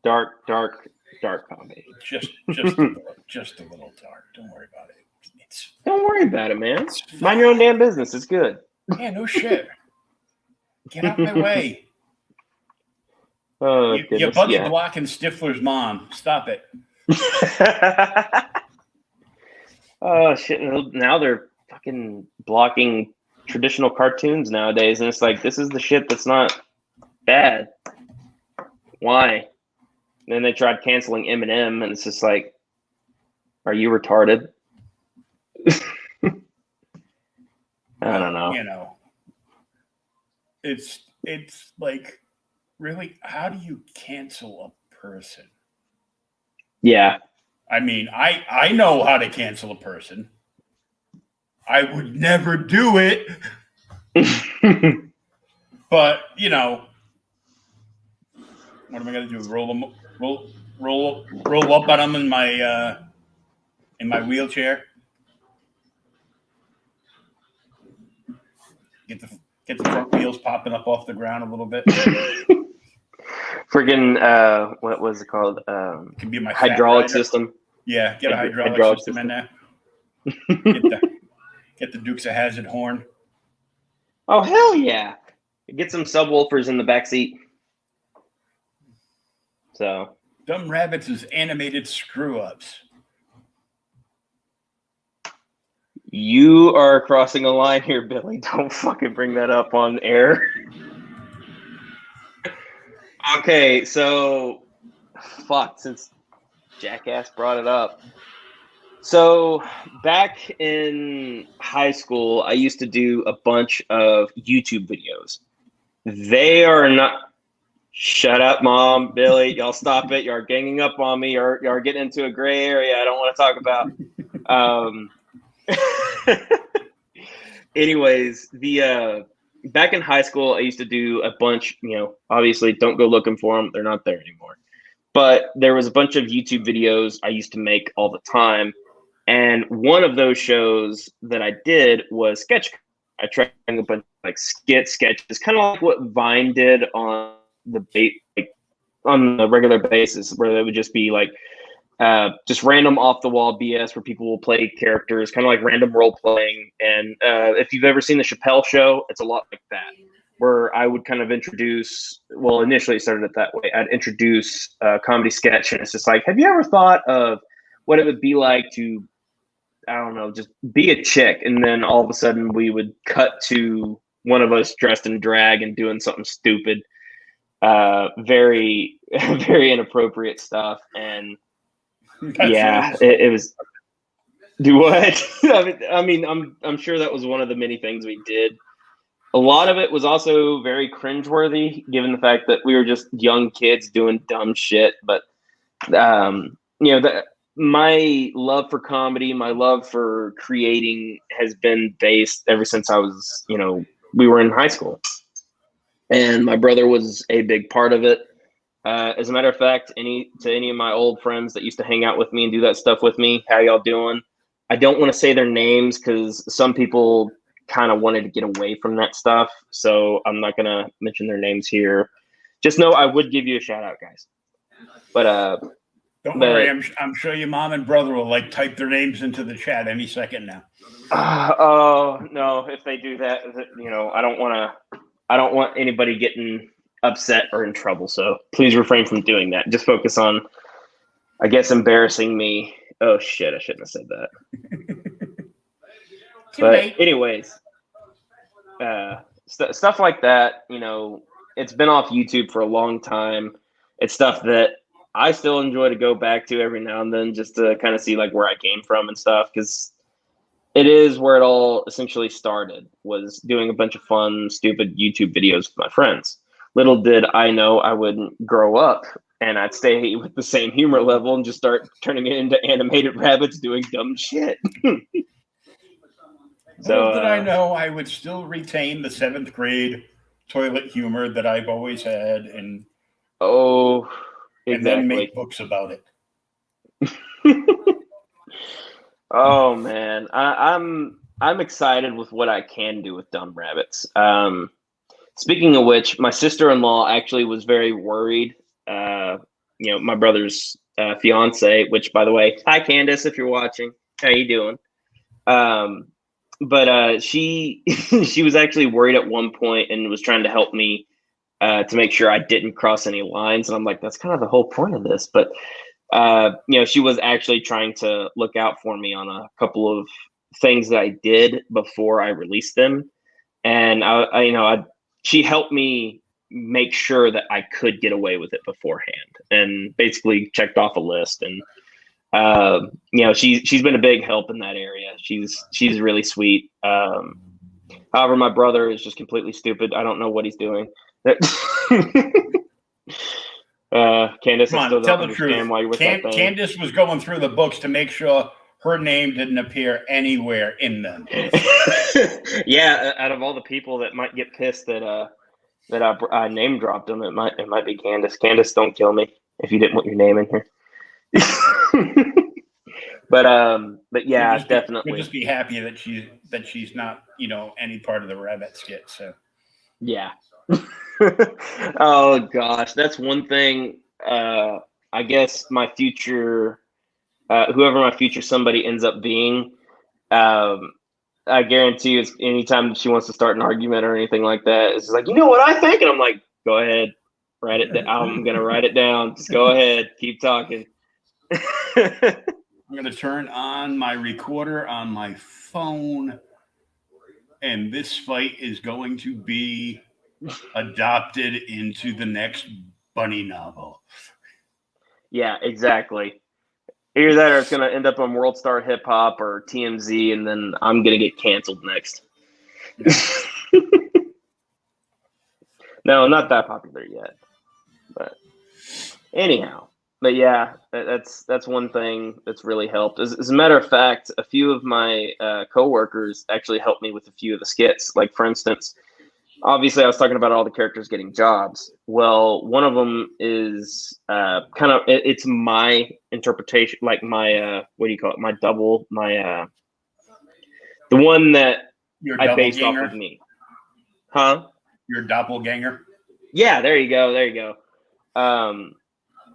Dark dark comedy. Just a little dark. Don't worry about it. Don't worry about it, man. Mind your own damn business. It's good. Yeah, no shit. Get out my way. Oh, Your buddy blocking Stifler's mom. Stop it. Oh shit! Now they're fucking blocking traditional cartoons nowadays, and it's like, this is the shit that's not bad. Why? And then they tried canceling Eminem, and it's just like, are you retarded? I don't know. You know, it's like, really, how do you cancel a person? Yeah. I mean, I know how to cancel a person. I would never do it. But, you know, what am I going to do? Roll up on them in my wheelchair? Get the front wheels popping up off the ground a little bit. Friggin' what was it called? Can be my hydraulic system. Yeah, get a hydraulic system in there. Get the Dukes of Hazzard horn. Oh hell yeah! Get some subwoofers in the back seat. So Dumb Rabbits is animated screw ups. You are crossing a line here, Billy. Don't fucking bring that up on air. Okay, so since Jackass brought it up. So back in high school, I used to do a bunch of YouTube videos. They are not. Shut up, Mom, Billy. Y'all stop it. Y'all ganging up on me. Y'all getting into a gray area I don't want to talk about. Anyways, the back in high school, I used to do a bunch, obviously don't go looking for them. They're not there anymore. But there was a bunch of YouTube videos I used to make all the time. And one of those shows that I did was sketch. I tried a bunch of like sketches, kind of like what Vine did on on a regular basis, where they would just be like just random off the wall BS where people will play characters, kind of like random role playing. And if you've ever seen the Chappelle Show, it's a lot like that, where I would kind of initially it started it that way. I'd introduce a comedy sketch, and it's just like, have you ever thought of what it would be like to, I don't know, just be a chick? And then all of a sudden we would cut to one of us dressed in drag and doing something stupid, very, very inappropriate stuff. And it was. Do what? I mean, I'm sure that was one of the many things we did. A lot of it was also very cringeworthy, given the fact that we were just young kids doing dumb shit. But my love for comedy, my love for creating, has been based ever since I was, we were in high school, and my brother was a big part of it. As a matter of fact, any of my old friends that used to hang out with me and do that stuff with me, how y'all doing? I don't want to say their names because some people kind of wanted to get away from that stuff, so I'm not gonna mention their names here. Just know I would give you a shout out, guys. But don't worry, I'm sure your mom and brother will type their names into the chat any second now. Oh no, if they do that, I don't want anybody getting upset or in trouble, so please refrain from doing that. Just focus on, I guess, embarrassing me. Oh shit, I shouldn't have said that. But anyways, stuff like that, it's been off YouTube for a long time. It's stuff that I still enjoy to go back to every now and then, just to kind of see where I came from and stuff, because it is where it all essentially started, was doing a bunch of fun, stupid YouTube videos with my friends. Little did I know I wouldn't grow up and I'd stay with the same humor level and just start turning it into animated rabbits doing dumb shit. So little did I know I would still retain the 7th grade toilet humor that I've always had, and then make books about it. Oh man, I'm excited with what I can do with Dumb Rabbits. Speaking of which, my sister-in-law actually was very worried. My brother's fiance, which, by the way, hi Candace, if you're watching, how you doing? But she she was actually worried at one point and was trying to help me to make sure I didn't cross any lines. And I'm like, that's kind of the whole point of this. But she was actually trying to look out for me on a couple of things that I did before I released them, and she helped me make sure that I could get away with it beforehand, and basically checked off a list. And she's been a big help in that area. She's really sweet. However, my brother is just completely stupid. I don't know what he's doing. Candace, Come I on, still tell don't the understand truth. why you're with that thing. Candace was going through the books to make sure her name didn't appear anywhere in them. Yeah, out of all the people that might get pissed that I name dropped them, it might be Candace. Candace, don't kill me if you didn't want your name in here. But yeah, definitely. We'll just be happy that she's not any part of the rabbit skit. So yeah. Oh gosh, that's one thing. I guess my future, whoever my future somebody ends up being, I guarantee you, anytime she wants to start an argument or anything like that, it's just like, you know what I think, and I'm like, go ahead, write it down. I'm gonna write it down. Just go ahead, keep talking. I'm gonna turn on my recorder on my phone, and this fight is going to be adopted into the next Bunny novel. Yeah, exactly. Either that or it's going to end up on World Star Hip Hop or TMZ, and then I'm going to get canceled next. No, not that popular yet. But anyhow, but yeah, that's one thing that's really helped. As a matter of fact, a few of my coworkers actually helped me with a few of the skits. Like, for instance, obviously I was talking about all the characters getting jobs. Well, one of them is kind of, it's my interpretation, like my, what do you call it? My double, the one that I based off of me. Huh? Your doppelganger? Yeah, there you go.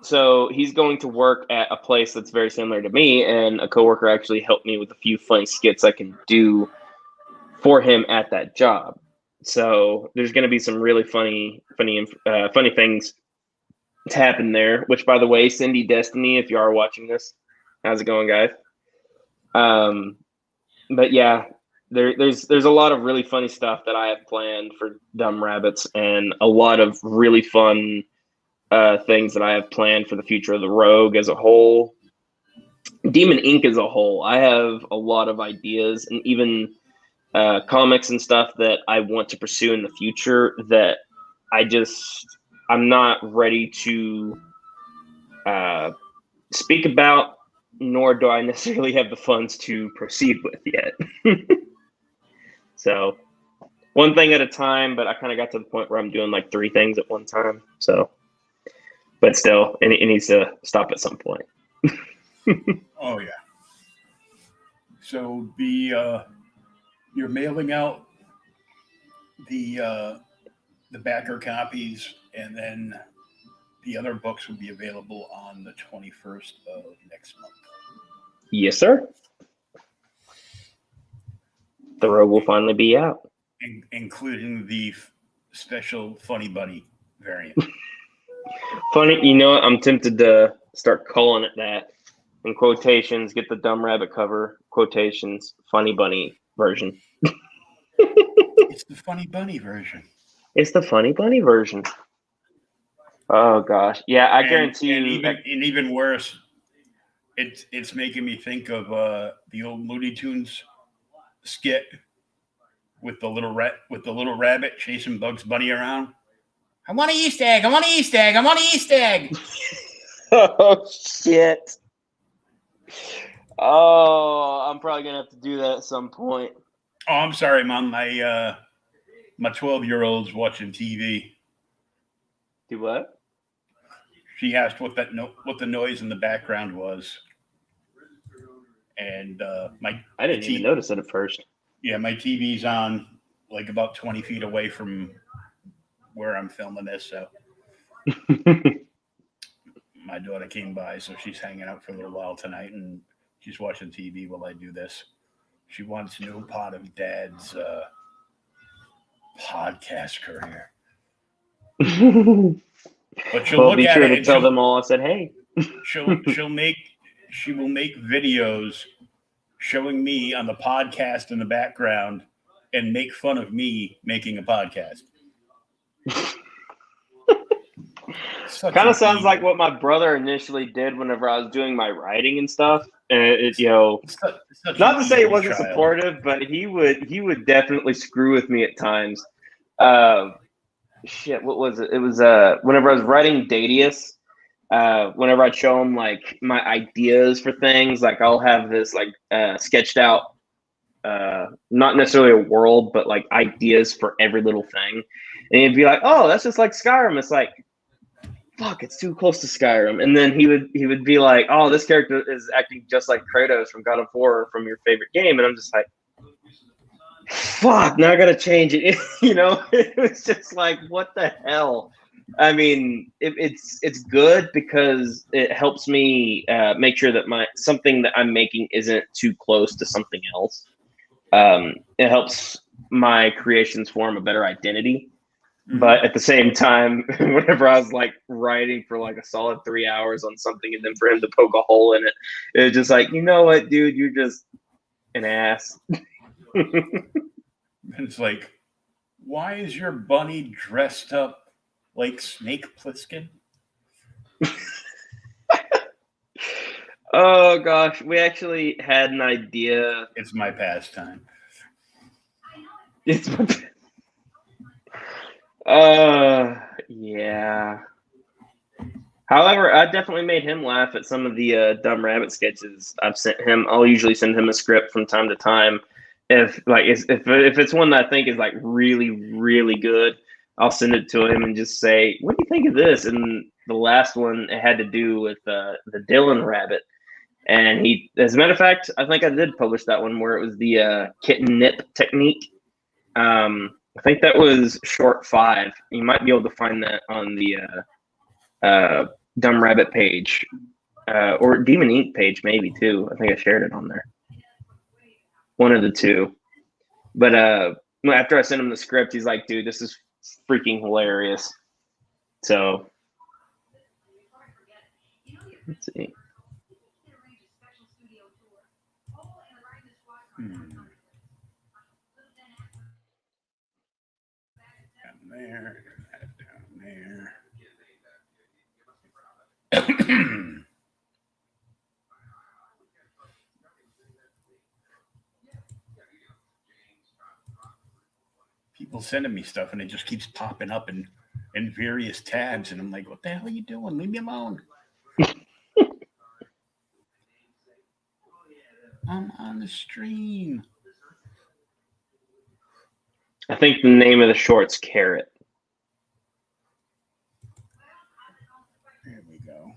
So he's going to work at a place that's very similar to me, and a coworker actually helped me with a few funny skits I can do for him at that job. So there's going to be some really funny things to happen there. Which, by the way, Cindy Destiny, if you are watching this, how's it going, guys? But yeah, there's a lot of really funny stuff that I have planned for Dumb Rabbits, and a lot of really fun things that I have planned for the future of the Rogue as a whole, Demon Inc. as a whole. I have a lot of ideas, and even comics and stuff that I want to pursue in the future that I'm not ready to speak about, nor do I necessarily have the funds to proceed with yet. So one thing at a time, but I kind of got to the point where I'm doing like 3 things at one time. So, but still, it needs to stop at some point. Oh yeah. So you're mailing out the backer copies, and then the other books will be available on the 21st of next month. Yes, sir. The Rogue will finally be out, including the special Funny Bunny variant. Funny, you know what? I'm tempted to start calling it that. In quotations, get the Dumb Rabbit cover, quotations, Funny Bunny version. It's the Funny Bunny version. It's the Funny Bunny version. Oh gosh, yeah, I guarantee you. And even worse, it's making me think of the old Looney Tunes skit with the little rabbit chasing Bugs Bunny around. I want an Easter egg. I want an Easter egg. I want an Easter egg. Oh shit. Oh, I'm probably gonna have to do that at some point. Oh, I'm sorry, Mom. My 12-year-old's watching TV. Do what? She asked what the noise in the background was, and I didn't even notice it at first. Yeah, my TV's on like about 20 feet away from where I'm filming this. So my daughter came by, so she's hanging out for a little while tonight, and she's watching TV while I do this. She wants no part of Dad's podcast career, but she'll Well, look be at sure it to and tell them all I said, hey. she will make videos showing me on the podcast in the background and make fun of me making a podcast. Kind of sounds like what my brother initially did whenever I was doing my writing and stuff. Not to say it wasn't supportive, but he would definitely screw with me at times. What was it? It was whenever I was writing Dadius. Whenever I'd show him like my ideas for things, like I'll have this like sketched out, not necessarily a world, but like ideas for every little thing, and he'd be like, "Oh, that's just like Skyrim." It's like, fuck, it's too close to Skyrim. And then he would be like, "Oh, this character is acting just like Kratos from God of War from your favorite game," and I'm just like, "Fuck, now I gotta change it." It was just like, what the hell? I mean, it's good because it helps me make sure that something that I'm making isn't too close to something else. It helps my creations form a better identity. Mm-hmm. But at the same time, whenever I was like writing for like a solid 3 hours on something, and then for him to poke a hole in it, it was just like, you know what, dude, you're just an ass. It's like, why is your bunny dressed up like Snake Plissken? Oh gosh, we actually had an idea. It's my pastime. It's my yeah. However, I definitely made him laugh at some of the Dumb Rabbit sketches I've sent him. I'll usually send him a script from time to time. If it's one that I think is like really, really good, I'll send it to him and just say, "What do you think of this?" And the last one, it had to do with the Dylan Rabbit. And he, as a matter of fact, I think I did publish that one where it was the kitten nip technique. I think that was short 5. You might be able to find that on the Dumb Rabbit page or Demon Ink page, maybe too. I think I shared it on there. One of the two. But after I sent him the script, he's like, "Dude, this is freaking hilarious." So let's see. Down there. People sending me stuff and it just keeps popping up in various tabs, and I'm like, what the hell are you doing? Leave me alone. I'm on the stream. I think the name of the short's Carrot. There we go.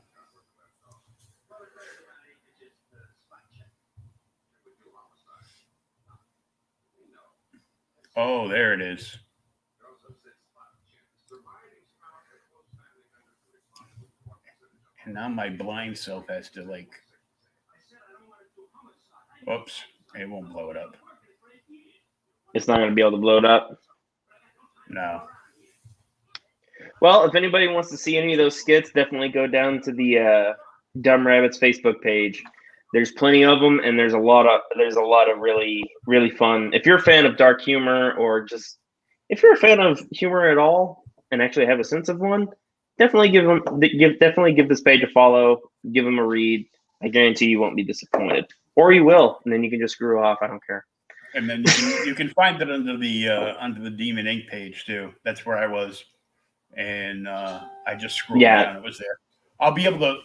Oh, there it is. And now my blind self has to like, oops, it won't blow it up. It's not going to be able to blow it up? No. Well, if anybody wants to see any of those skits, definitely go down to the Dumb Rabbits Facebook page. There's plenty of them, and there's a lot of really, really fun. If you're a fan of dark humor, or just if you're a fan of humor at all and actually have a sense of one, definitely give this page a follow. Give them a read. I guarantee you won't be disappointed, or you will, and then you can just screw off. I don't care. And then you can find it under the Demon Ink page too. That's where I was, and I just scrolled down. It was there. I'll be able to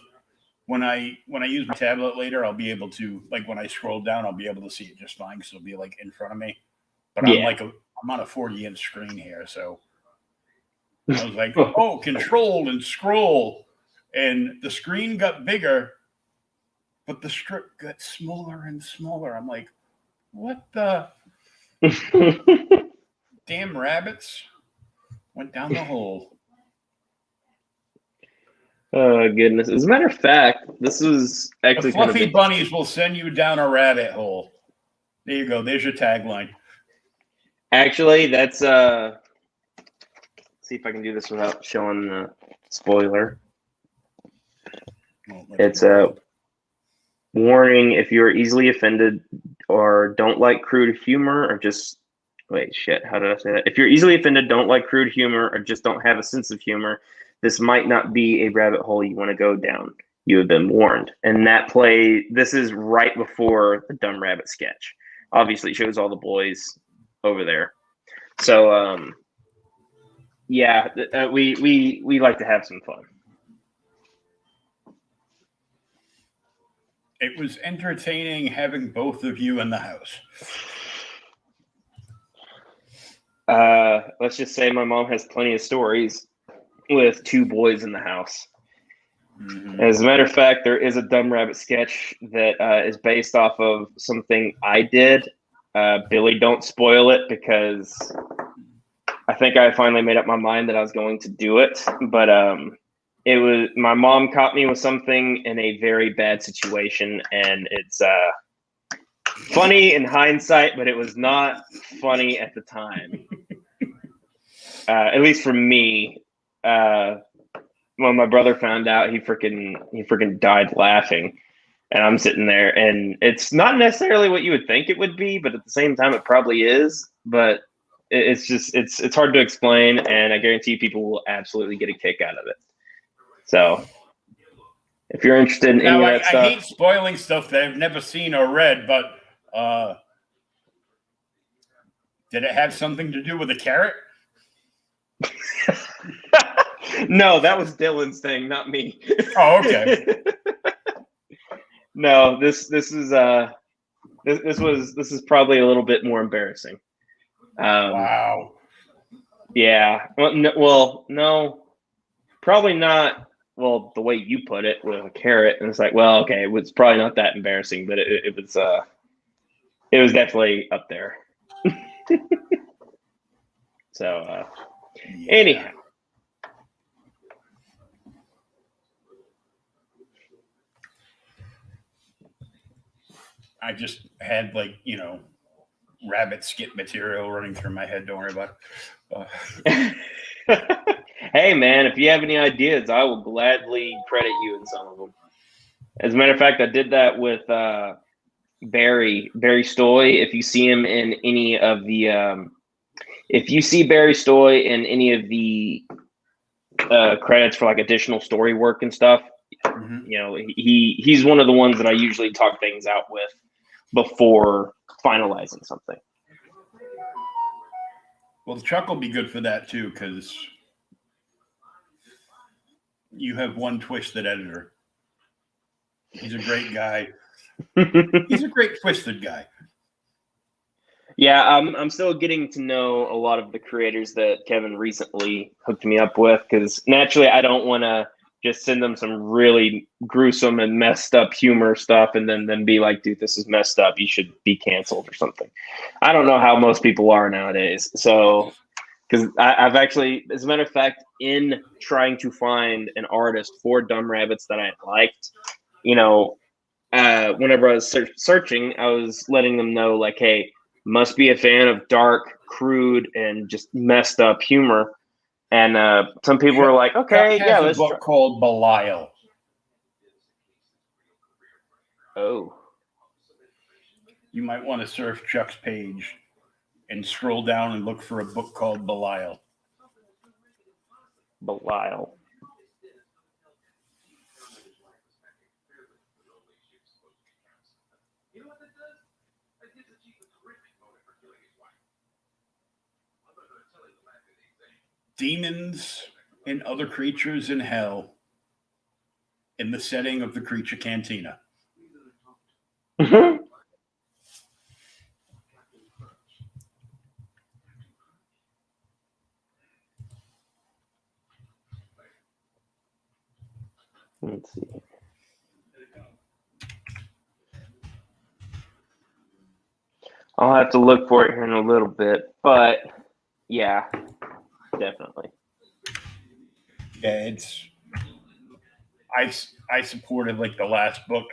when I use my tablet later. I'll be able to, like, when I scroll down, I'll be able to see it just fine because it'll be like in front of me. But I'm on a 40-inch screen here, so I was like, oh, control and scroll, and the screen got bigger, but the strip got smaller and smaller. I'm like, what the damn rabbits went down the hole? Oh goodness! As a matter of fact, this was The actually fluffy kind of bunnies will send you down a rabbit hole. There you go. There's your tagline. actually that's see if I can do this without showing the spoiler. It's a warning: if you are easily offended or don't like crude humor, or just wait, shit, how did I say that? If you're easily offended, don't like crude humor, or just don't have a sense of humor, this might not be a rabbit hole you want to go down. You have been warned. And that this is right before the Dumb Rabbit sketch. Obviously, it shows all the boys over there. So, yeah, we like to have some fun. It was entertaining having both of you in the house. Let's just say my mom has plenty of stories with two boys in the house. Mm-hmm. As a matter of fact, there is a Dumb Rabbit sketch that is based off of something I did. Billy, don't spoil it, because I think I finally made up my mind that I was going to do it. But it was, my mom caught me with something in a very bad situation, and it's funny in hindsight, but it was not funny at the time. At least for me. When my brother found out, he freaking died laughing, and I'm sitting there, and it's not necessarily what you would think it would be, but at the same time, it probably is. But it's just it's hard to explain, and I guarantee you, people will absolutely get a kick out of it. So, if you're interested in any of that stuff, I hate spoiling stuff that I've never seen or read, but did it have something to do with a carrot? No, that was Dylan's thing, not me. Oh, okay. No, this is probably a little bit more embarrassing. Wow. Yeah. Well, no, probably not. Well, the way you put it with a carrot, and it's like, well, okay, it was probably not that embarrassing, but it was definitely up there. So, anyhow. I just had, rabbit skit material running through my head. Don't worry about it. Hey, man, if you have any ideas, I will gladly credit you in some of them. As a matter of fact, I did that with Barry Stoy. If you see him in any of the if you see Barry Stoy in any of the credits for additional story work and stuff, mm-hmm. He's one of the ones that I usually talk things out with before finalizing something. Well, Chuck will be good for that too, because you have one twisted editor. He's a great guy. He's a great twisted guy. Yeah, I'm still getting to know a lot of the creators that Kevin recently hooked me up with, because naturally I don't want to just send them some really gruesome and messed up humor stuff and then be like, dude, this is messed up. You should be canceled or something. I don't know how most people are nowadays. So, because I've actually, as a matter of fact, in trying to find an artist for Dumb Rabbits that I liked, whenever I was searching, I was letting them know, like, hey, must be a fan of dark, crude, and just messed up humor. And some people were like, okay, Chuck has a book called Belial. Oh. You might want to surf Chuck's page and scroll down and look for a book called Belial. Belial. Demons and other creatures in hell in the setting of the Creature Cantina. Mm-hmm. Let's see. I'll have to look for it here in a little bit, but yeah, definitely. Yeah, it's I supported like the last book,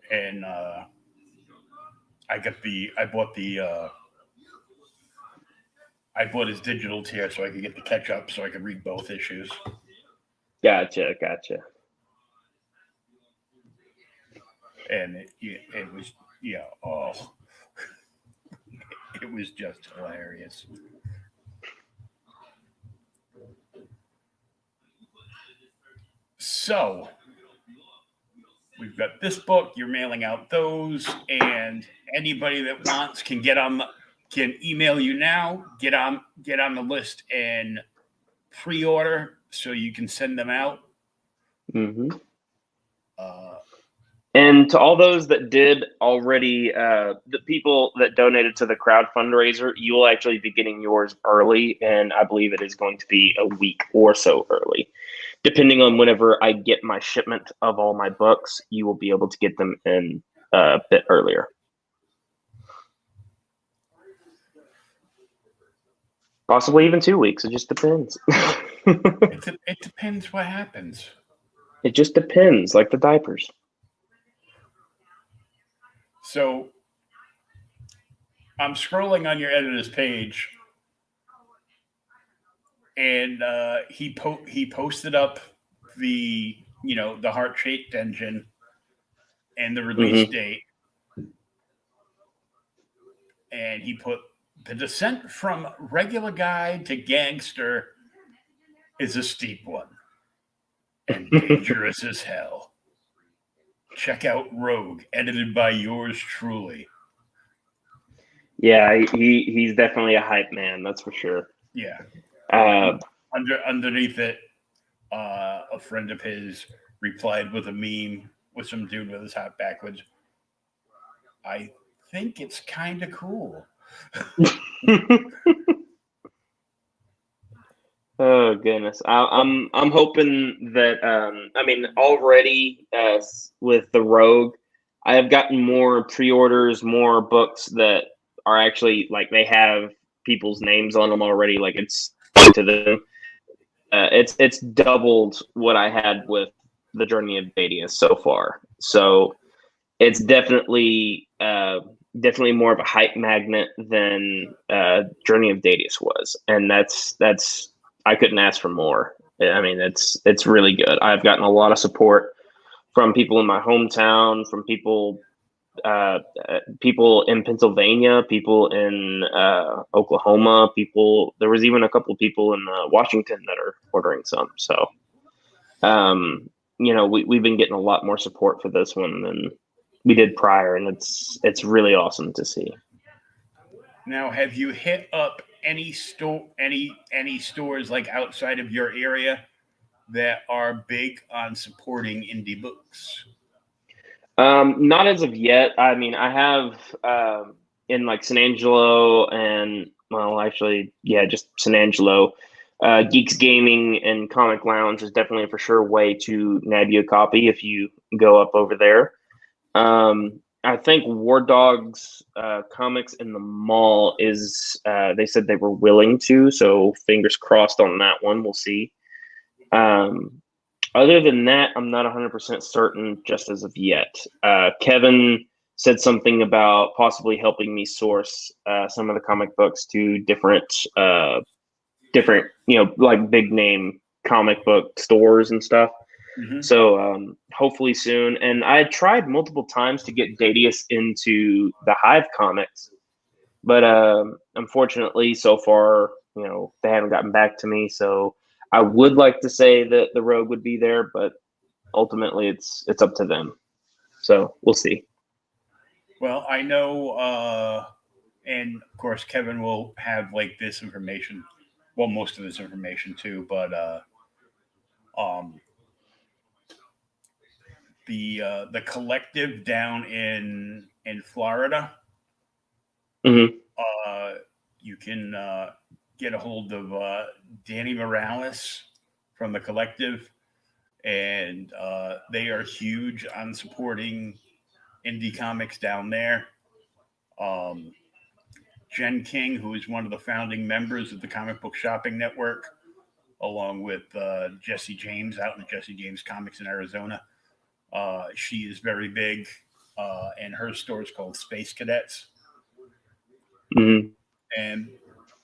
and I bought his digital tier so I could get the catch up so I could read both issues. Gotcha. And it was it was just hilarious. So we've got this book. You're mailing out those, and anybody that wants can can email you now. Get on the list and pre-order so you can send them out. Mm-hmm. And to all those that did already, the people that donated to the crowd fundraiser, you will actually be getting yours early, and I believe it is going to be a week or so early. Depending on whenever I get my shipment of all my books, you will be able to get them in a bit earlier. Possibly even 2 weeks. It just depends. It depends what happens. It just depends, like the diapers. So I'm scrolling on your editor's page, and he posted up the the heart-shaped engine and the release date, and he put the descent from regular guy to gangster is a steep one and dangerous as hell. Check out Rogue, edited by yours truly. Yeah, he's definitely a hype man, that's for sure. Yeah. Underneath it, a friend of his replied with a meme with some dude with his hat backwards. I think it's kind of cool. Oh goodness, I'm hoping that I mean already with the Rogue, I have gotten more pre-orders, more books that are actually like they have people's names on them already. Like it's to them. It's doubled what I had with the Journey of Dadius so far. So it's definitely more of a hype magnet than Journey of Dadius was, and that's I couldn't ask for more. I mean, it's really good. I've gotten a lot of support from people in my hometown, from people in Pennsylvania, people in Oklahoma, there was even a couple of people in Washington that are ordering some. So, we've been getting a lot more support for this one than we did prior, and it's really awesome to see. Now, have you hit up any stores like outside of your area that are big on supporting indie books? Not as of yet. I mean, I have in like San Angelo and just San Angelo. Geeks Gaming and Comic Lounge is definitely for sure way to nab you a copy if you go up over there. I think War Dogs Comics in the mall is they said they were willing to, so fingers crossed on that one. We'll see. Other than that, I'm not 100% certain just as of yet. Kevin said something about possibly helping me source some of the comic books to different, like big name comic book stores and stuff. Mm-hmm. So hopefully soon. And I tried multiple times to get Dadius into the Hive comics, but unfortunately, so far, they haven't gotten back to me. So I would like to say that the Rogue would be there, but ultimately, it's up to them. So we'll see. Well, I know, and of course, Kevin will have like this information. Well, most of this information too, but the collective down in Florida, mm-hmm. You can get a hold of Danny Morales from the collective, and they are huge on supporting indie comics down there. Jen King, who is one of the founding members of the Comic Book Shopping Network, along with Jesse James out in Jesse James Comics in Arizona. She is very big, and her store is called Space Cadets. Mm-hmm. And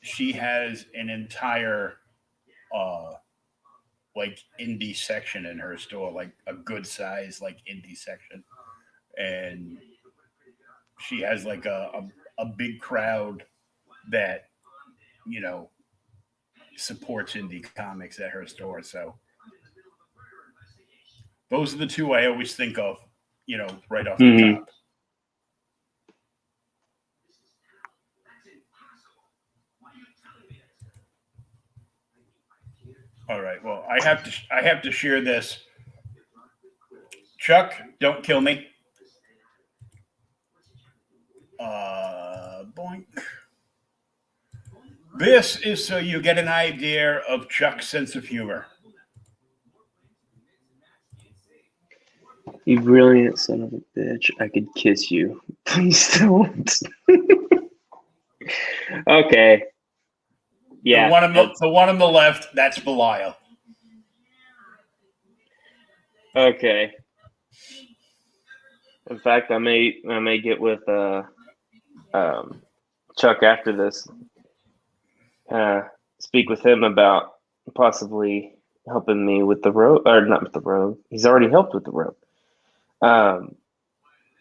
she has an entire like indie section in her store, like a good size like indie section. And she has like a big crowd that, you know, supports indie comics at her store. So those are the two I always think of, you know, right off the Mm-hmm. top. All right. Well, I have to share this. Chuck, don't kill me. Boink. This is so you get an idea of Chuck's sense of humor. You brilliant son of a bitch. I could kiss you. Please don't. Okay. Yeah. The one on the left, that's Belial. Okay. In fact, I may get with Chuck after this. Speak with him about possibly helping me with the road, or not with the road. He's already helped with the road.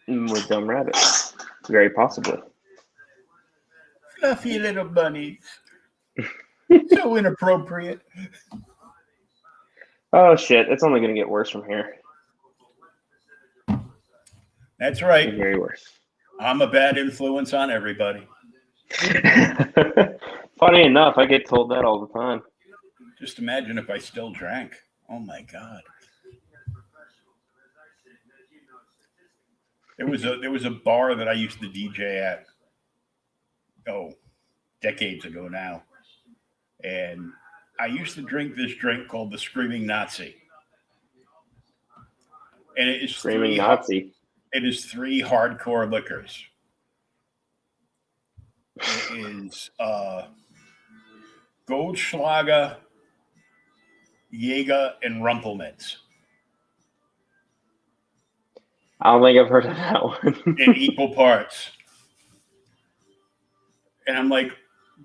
With Dumb Rabbit, very possibly. Fluffy little bunnies. So inappropriate. Oh shit! It's only going to get worse from here. That's right. Very worse. I'm a bad influence on everybody. Funny enough, I get told that all the time. Just imagine if I still drank. Oh my god. There was a bar that I used to DJ at. Oh, decades ago now. And I used to drink this drink called the Screaming Nazi. And it is Screaming Nazi. It is 3 hardcore liquors. It is Goldschlager, Jäger, and Rumpelmitz. I don't think I've heard of that one. In equal parts. And I'm like,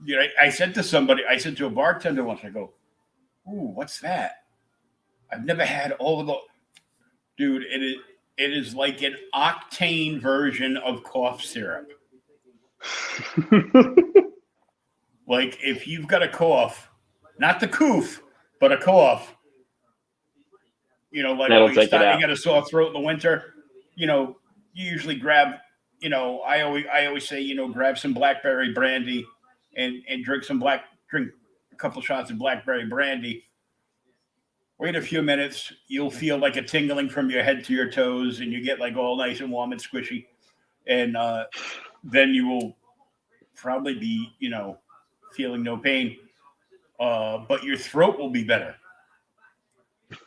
you know, I said to a bartender once, I go, ooh, what's that? I've never had all of the, dude, it is like an octane version of cough syrup. Like if you've got a cough, not the coof, but a cough, you know, like when you got a sore throat in the winter, you know, you usually grab, you know, I always say, you know, grab some blackberry brandy and drink a couple shots of blackberry brandy. Wait a few minutes, you'll feel like a tingling from your head to your toes, and you get like all nice and warm and squishy, and then you will probably be, you know, feeling no pain, but your throat will be better.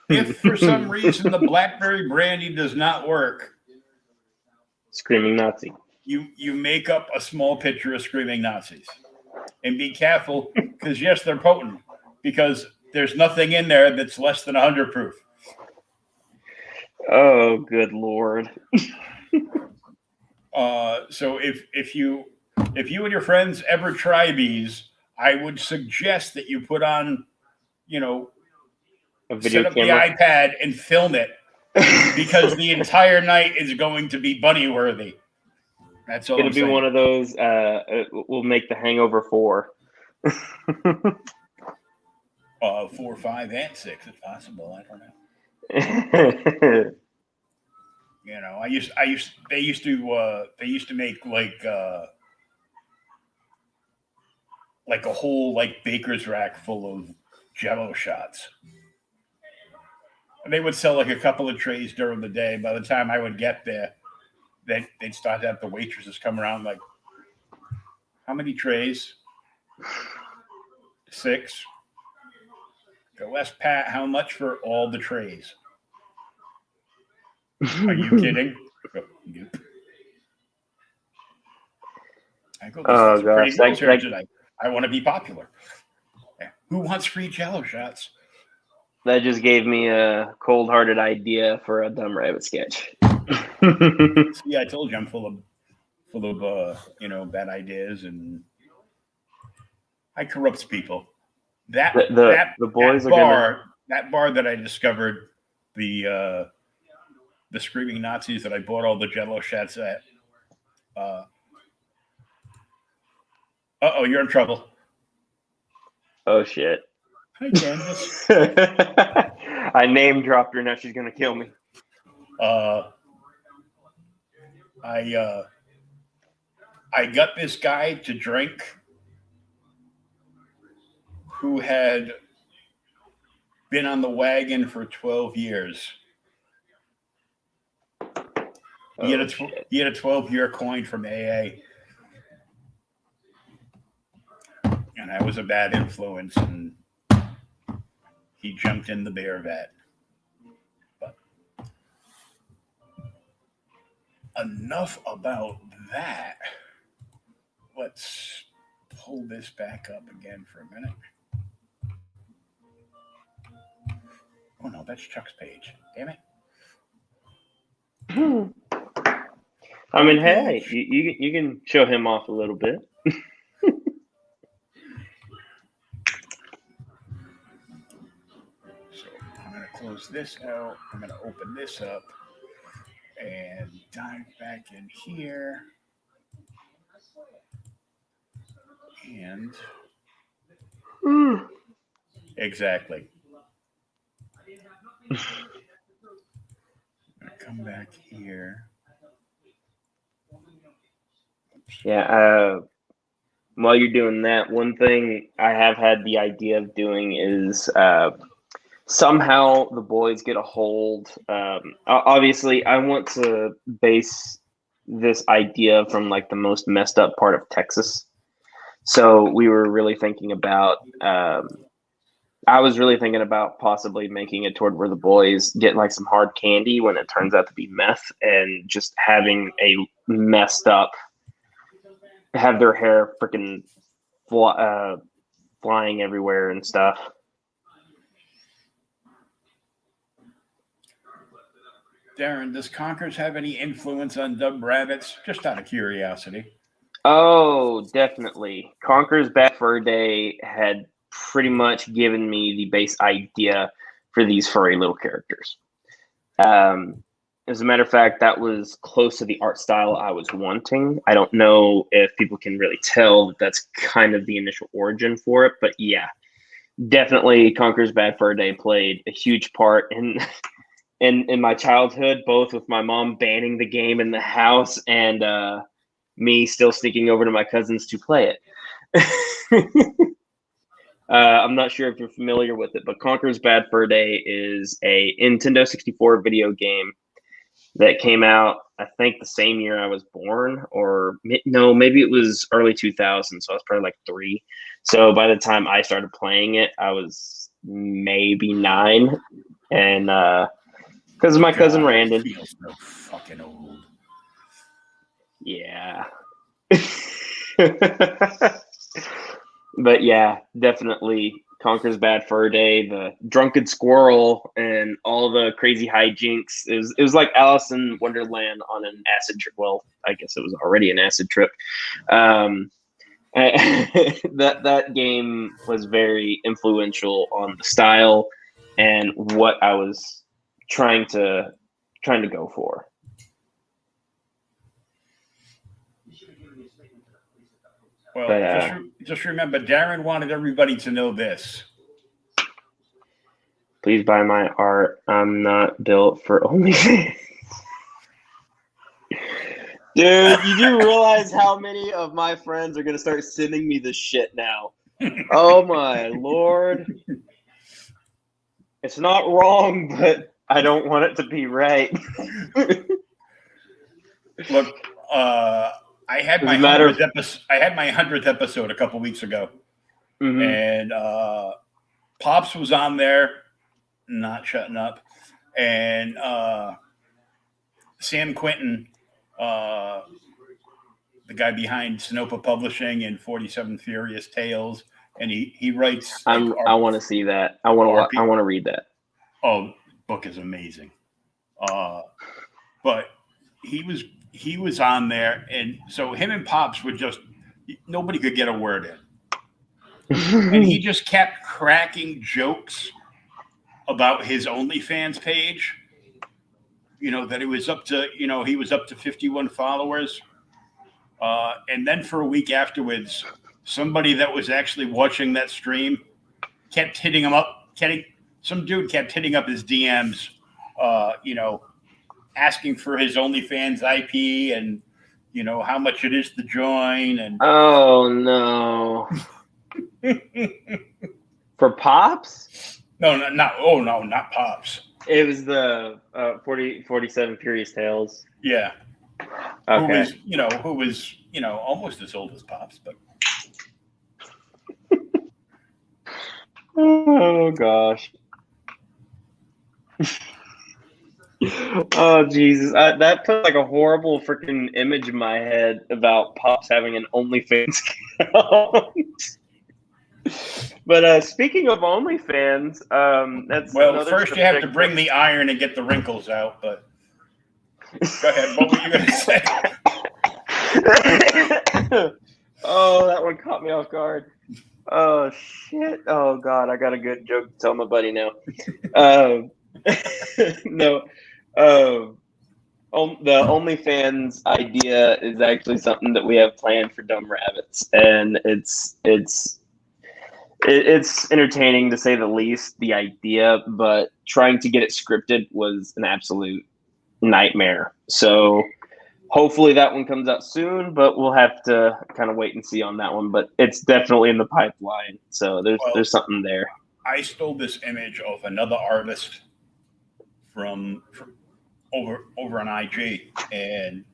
If for some reason the blackberry brandy does not work, Screaming Nazi. You make up a small pitcher of Screaming Nazis, and be careful because yes, they're potent because there's nothing in there that's less than 100 proof. Oh, good Lord. So if you and your friends ever try these, I would suggest that you put on, you know, a video set up camera. the iPad and film it because the entire night is going to be bunny worthy. That's all. It'll be one of those. We'll make the Hangover 4. 4, 5, and 6 if possible. I don't know. You know, they used to make like a whole like baker's rack full of Jello shots. And they would sell like a couple of trays during the day. By the time I would get there, they'd start to have the waitresses come around like, how many trays? 6. Go ask Pat how much for all the trays. Are you kidding? Nope. I go, this is pretty girls here tonight. I want to be popular. Who wants free Jello shots? That just gave me a cold-hearted idea for a Dumb Rabbit sketch. Yeah, I told you I'm full of bad ideas, and I corrupt people. The boys are gonna. That bar that I discovered the screaming Nazis that I bought all the Jello shots at. You're in trouble. Oh shit! Hi, Candace. I name dropped her. Now she's gonna kill me. I got this guy to drink who had been on the wagon for 12 years. He had a 12-year coin from AA. And I was a bad influence, and he jumped in the beer vat. But enough about that. Let's pull this back up again for a minute. Oh no, that's Chuck's page. Damn it. I mean, hey, you can show him off a little bit. So I'm going to close this out. I'm going to open this up and dive back in here. And exactly. I'm going to come back here. Yeah. While you're doing that, one thing I have had the idea of doing is somehow the boys get a hold. Obviously, I want to base this idea from like the most messed up part of Texas. So we were really thinking about. I was really thinking about possibly making it toward where the boys get like some hard candy when it turns out to be meth, and just having a messed up, have their hair freaking flying everywhere and stuff. Darin, does Conkers have any influence on Dumb Rabbits? Just out of curiosity. Oh, definitely. Conker's Bad Fur Day had pretty much given me the base idea for these furry little characters. As a matter of fact, that was close to the art style I was wanting. I don't know if people can really tell that that's kind of the initial origin for it, but yeah, definitely Conker's Bad Fur Day played a huge part in my childhood, both with my mom banning the game in the house and me still sneaking over to my cousins to play it. I'm not sure if you're familiar with it, but Conker's Bad Fur Day is a Nintendo 64 video game that came out, I think, the same year I was born, or no, maybe it was early 2000, so I was probably like 3. So by the time I started playing it, I was maybe 9, and because of my cousin Randon. Feels so fucking old. Yeah. But yeah, definitely Conker's Bad Fur Day, the drunken squirrel, and all the crazy hijinks. It was like Alice in Wonderland on an acid trip. Well, I guess it was already an acid trip. That game was very influential on the style and what I was trying to go for. Well, but, just remember, Darin wanted everybody to know this. Please buy my art. I'm not built for OnlyFans. Dude, you do realize how many of my friends are going to start sending me this shit now? Oh my Lord. It's not wrong, but I don't want it to be right. Look, I had my 100th episode a couple weeks ago, and Pops was on there, not shutting up, and Sam Quinton, the guy behind Sinopa Publishing and 47 Furious Tales, and he writes. I want to see that. I want to read that. Oh, book is amazing. But he was on there, and so him and Pops would just nobody could get a word in, and he just kept cracking jokes about his OnlyFans page. That he was up to 51 followers, and then for a week afterwards, somebody that was actually watching that stream kept hitting him up. Some dude kept hitting up his DMs, asking for his OnlyFans IP and how much it is to join. And oh no, for Pops? No, not Pops. It was the 47 Furious Tales. Yeah. Okay. Who was almost as old as Pops, but. Oh gosh. Oh Jesus! That put like a horrible freaking image in my head about Pops having an OnlyFans account. But speaking of OnlyFans, that's first you have to bring the iron and get the wrinkles out. But go ahead. What were you going to say? Oh, that one caught me off guard. Oh shit! Oh god, I got a good joke to tell my buddy now. No, the OnlyFans idea is actually something that we have planned for Dumb Rabbits, and it's entertaining to say the least. The idea, but trying to get it scripted was an absolute nightmare. So hopefully that one comes out soon, but we'll have to kind of wait and see on that one. But it's definitely in the pipeline, so there's something there. I stole this image of another artist from over on IG, and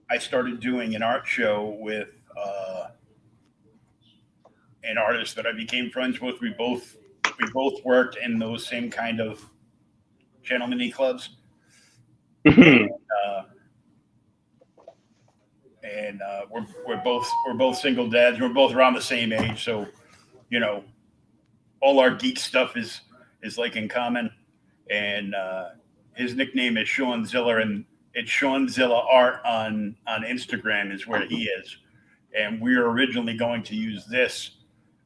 I started doing an art show with an artist that I became friends with. We both worked in those same kind of gentlemanly clubs. And we're both single dads. We're both around the same age, so all our geek stuff is like in common. And his nickname is Sean Zilla, and it's Sean Zilla Art on Instagram is where he is. And we were originally going to use this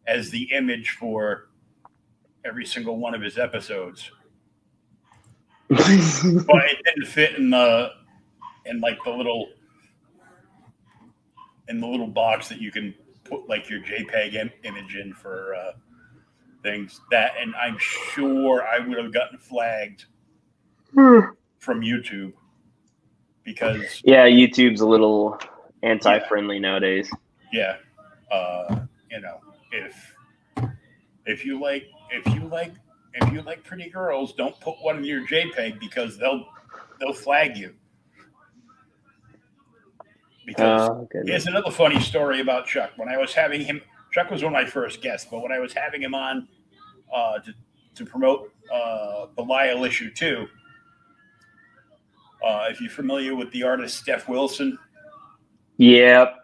as the image for every single one of his episodes, but it didn't fit in the little box that you can put like your JPEG image in for things. And I'm sure I would have gotten flagged from YouTube because YouTube's a little anti-friendly nowadays. Yeah, if you like pretty girls, don't put one in your JPEG because they'll flag you. Because here's another funny story about Chuck. When I was having him, Chuck was one of my first guests, but when I was having him on to promote Belial issue 2, if you're familiar with the artist Steph Wilson. Yep.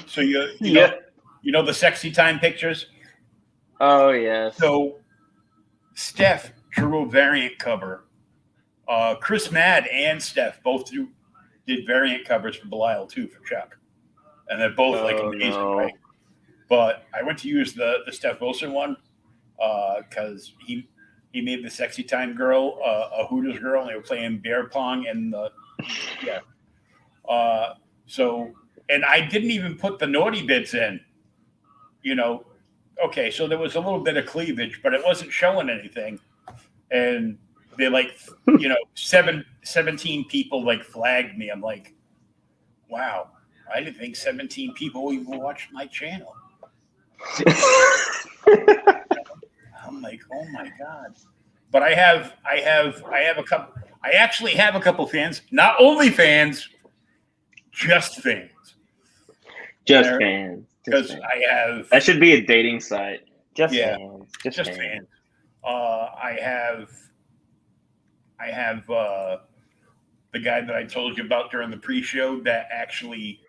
So you know the sexy time pictures? Oh yeah. So Steph drew a variant cover. Chris Madd and Steph both did variant covers for Belial 2 for Chuck. And they're both amazing, right? But I went to use the Steph Wilson one because he made the sexy time girl a Hooters girl, and they were playing beer pong and and I didn't even put the naughty bits in. Okay, so there was a little bit of cleavage, but it wasn't showing anything. And they 17 people flagged me. I'm like, wow, I didn't think 17 people even watched my channel. I'm like, oh my God. But I actually have a couple fans, not only fans, just fans. Just fans. Because I have. That should be a dating site. Just fans. Just fans. I have the guy that I told you about during the pre-show that actually.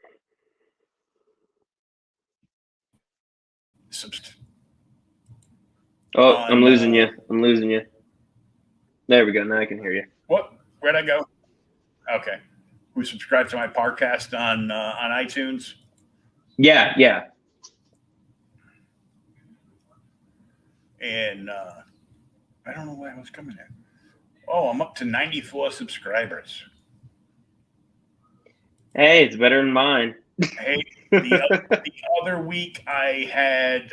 I'm losing you. There we go. Now I can hear you. What? Where'd I go? Okay. Who subscribed to my podcast on iTunes? Yeah, yeah. And I don't know why I was coming there. Oh, I'm up to 94 subscribers. Hey, it's better than mine. Hey, the other week I had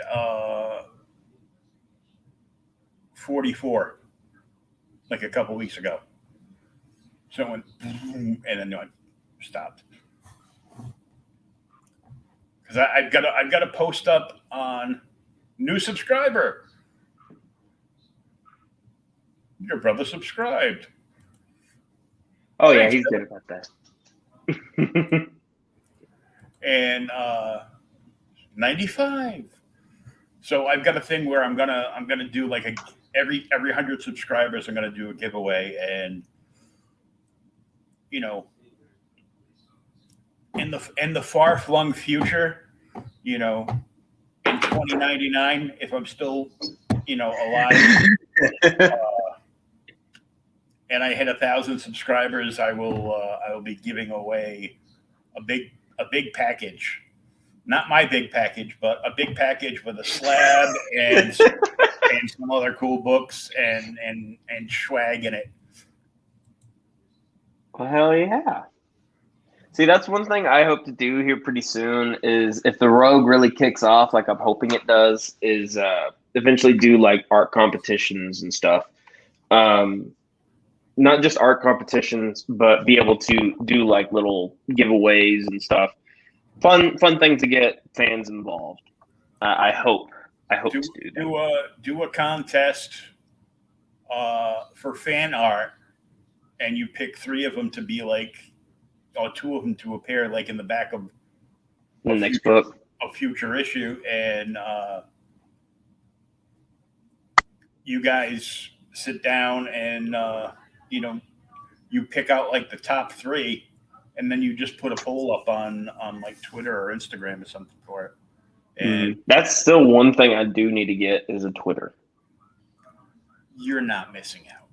44, like a couple weeks ago. So it went, and then it stopped. Because I've got to post up on new subscriber. Your brother subscribed. Oh yeah, he's good about that. And 95. So I've got a thing where I'm gonna do like every 100 subscribers I'm gonna do a giveaway, and you know, in the far flung future, you know, in 2099, if I'm still alive. And I hit 1,000 subscribers, I will be giving away a big package. Not my big package, but a big package with a slab and some other cool books and swag in it. Well, hell yeah. See, that's one thing I hope to do here pretty soon is if the Rogue really kicks off, like I'm hoping it does, is eventually do like art competitions and stuff. Not just art competitions, but be able to do like little giveaways and stuff. Fun thing to get fans involved. I hope to do that. Do a contest for fan art, and you pick 3 of them to be like, or 2 of them to appear like in the back of the next book, a future issue, and you guys sit down and you pick out like the top 3, and then you just put a poll up on like Twitter or Instagram or something for it. And that's still one thing I do need to get is a Twitter. You're not missing out.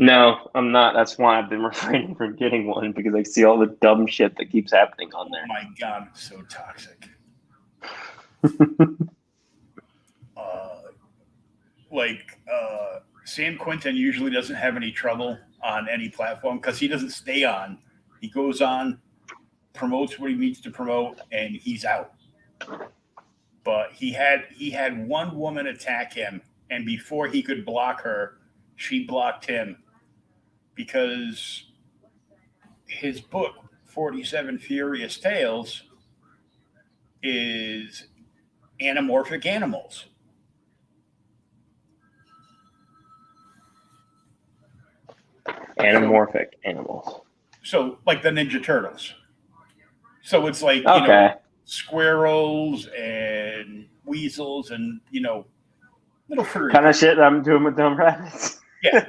No, I'm not. That's why I've been refraining from getting one, because I see all the dumb shit that keeps happening on there. Oh my God, it's so toxic. Sam Quinton usually doesn't have any trouble on any platform because he doesn't stay on. He goes on, promotes what he needs to promote, and he's out. But he had one woman attack him, and before he could block her, she blocked him because his book, 47 Furious Tales, is anamorphic animals. Anamorphic animals. So, like the Ninja Turtles. So it's like, squirrels and weasels and, little furry. Kind of shit I'm doing with dumb rabbits. Yeah.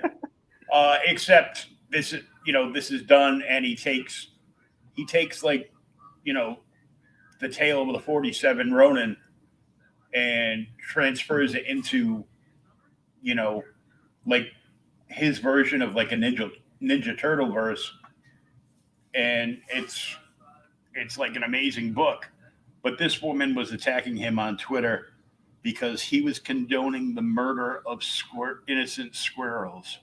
Except this is done, and he takes like, the tail of the 47 Ronin and transfers it into, like his version of like a Ninja Turtle verse, and it's like an amazing book. But this woman was attacking him on Twitter because he was condoning the murder of innocent squirrels.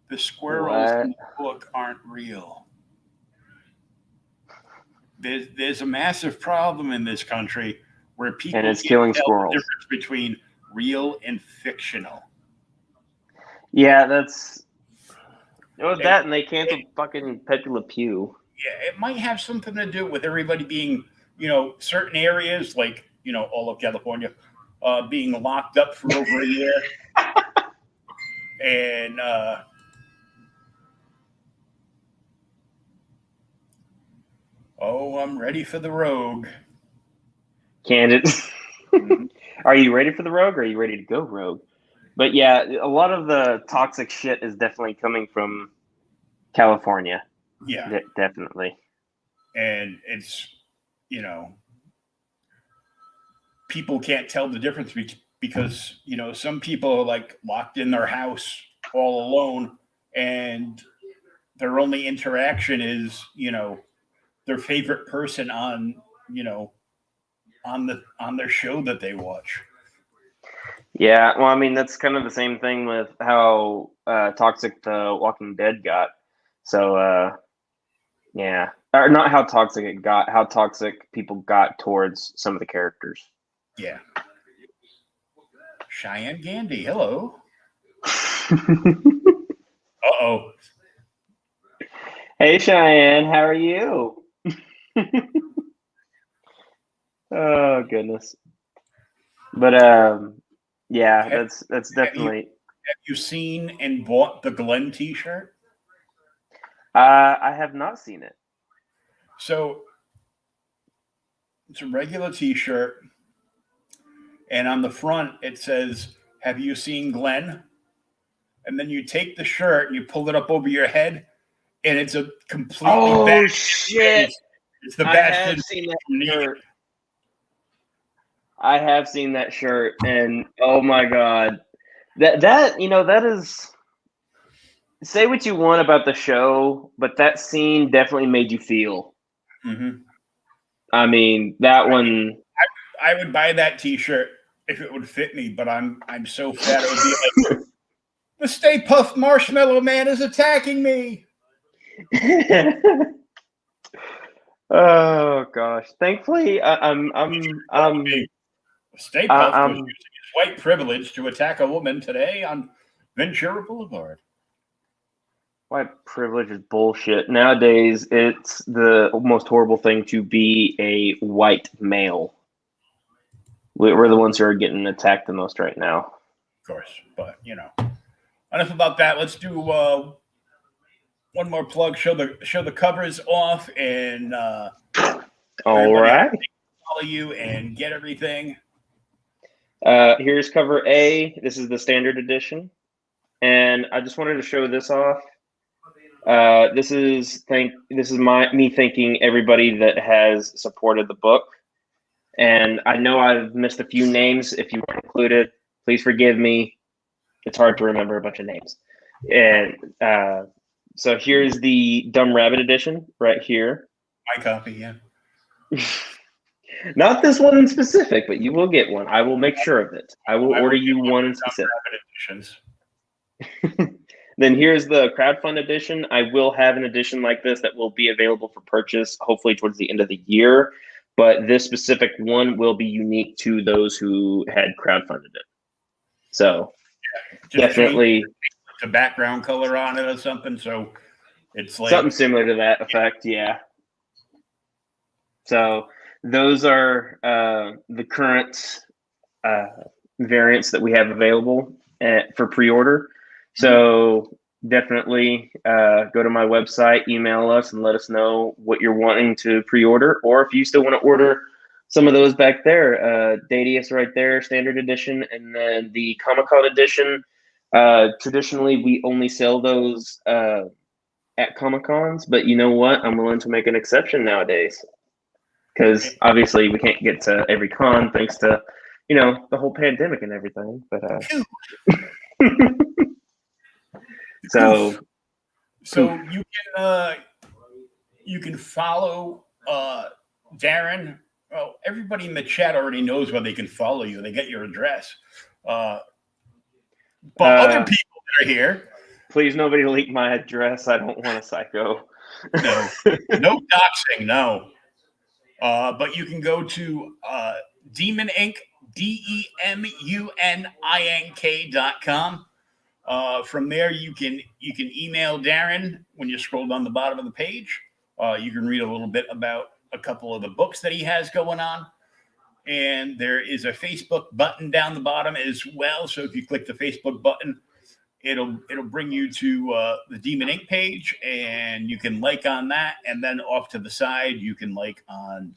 The squirrels in the book aren't real. There's a massive problem in this country where people and it's killing squirrels. The difference between real and fictional. Yeah, that, and they canceled fucking Pepe Le Pew. Yeah, it might have something to do with everybody being, certain areas like, all of California, being locked up for over a year. And I'm ready for the Rogue. Candid. Are you ready for the Rogue, or are you ready to go Rogue? But yeah, a lot of the toxic shit is definitely coming from California. Yeah. Definitely. And it's, people can't tell the difference because some people are like locked in their house all alone, and their only interaction is their favorite person on on their show that they watch. Yeah, well, I mean, that's kind of the same thing with how toxic The Walking Dead got. So, yeah. Or not how toxic it got, how toxic people got towards some of the characters. Yeah. Cheyenne Gandy, hello. Uh-oh. Hey, Cheyenne, how are you? Oh, goodness. But, yeah, that's definitely. Have you seen and bought the Glenn t-shirt? I have not seen it. So it's a regular t-shirt, and on the front it says, "Have you seen Glenn?" And then you take the shirt and you pull it up over your head, and it's a completely shit! It's the I Bastion. have seen that shirt. I have seen that shirt, and oh my god, that is. Say what you want about the show, but that scene definitely made you feel. Mm-hmm. I mean, that one. I would buy that T-shirt if it would fit me, but I'm so fat it would be like, the Stay Puft Marshmallow Man is attacking me. Oh gosh! Thankfully, I'm Stay Puft was using his white privilege to attack a woman today on Ventura Boulevard. White privilege is bullshit. Nowadays, it's the most horrible thing to be a white male. We're the ones who are getting attacked the most right now. Of course, but enough about that. Let's do one more plug. Show the covers off, and all right, follow you and get everything. Here's cover A. This is the standard edition, and I just wanted to show this off. This is me thanking everybody that has supported the book, and I know I've missed a few names. If you weren't included, please forgive me. It's hard to remember a bunch of names, and so here's the Dumb Rabbit edition right here. My copy, yeah. Not this one in specific, but you will get one. I will make sure of it. I will order you one in specific. Then here's the crowdfund edition. I will have an edition like this that will be available for purchase, hopefully towards the end of the year. But this specific one will be unique to those who had crowdfunded it. So definitely the background color on it or something. So it's like something similar to that effect. Yeah. So those are the current variants that we have available for pre-order. So definitely go to my website, email us, and let us know what you're wanting to pre-order. Or if you still want to order some of those back there, Dadius right there, standard edition, and then the Comic-Con edition. Traditionally, we only sell those at Comic-Cons, but you know what? I'm willing to make an exception nowadays. Because obviously we can't get to every con thanks to, the whole pandemic and everything. But so you can follow Darin. Well, everybody in the chat already knows where they can follow you. They get your address. But other people that are here, please nobody leak my address. I don't want a psycho. No doxing, no. But you can go to Demon Inc. DEMUNINK.com. From there, you can email Darin when you scroll down the bottom of the page. You can read a little bit about a couple of the books that he has going on. And there is a Facebook button down the bottom as well. So if you click the Facebook button, it'll bring you to the Demon Inc. page, and you can like on that. And then off to the side, you can like on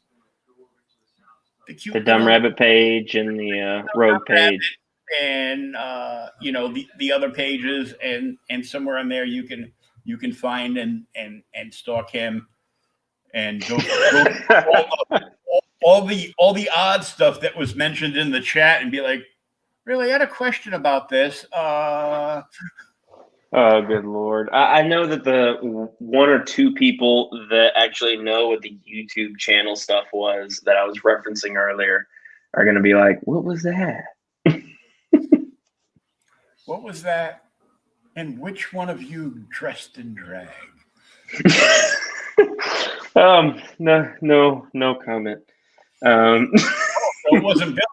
the Dumb Rabbit page and the Rogue page. And the other pages, and somewhere in there you can find and stalk him and go all the odd stuff that was mentioned in the chat and be like, Really, I had a question about this. Oh, good Lord. I know that the one or two people that actually know what the YouTube channel stuff was that I was referencing earlier are going to be like, what was that? What was that? And which one of you dressed in drag? No comment. So it wasn't Billy.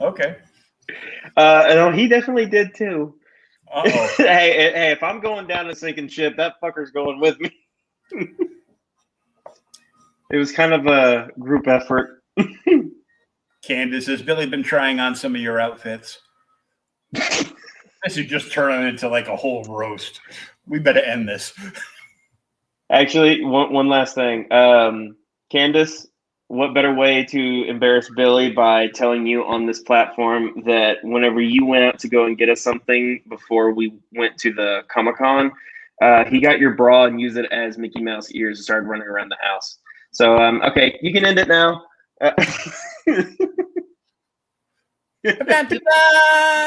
Okay. No, he definitely did too. Uh-oh. Hey, if I'm going down a sinking ship, that fucker's going with me. It was kind of a group effort. Candace, has Billy been trying on some of your outfits? This is just turning into like a whole roast. We better end this. Actually, one last thing. Candace, what better way to embarrass Billy by telling you on this platform that whenever you went out to go and get us something before we went to the Comic-Con, he got your bra and used it as Mickey Mouse ears and started running around the house. So, okay, you can end it now.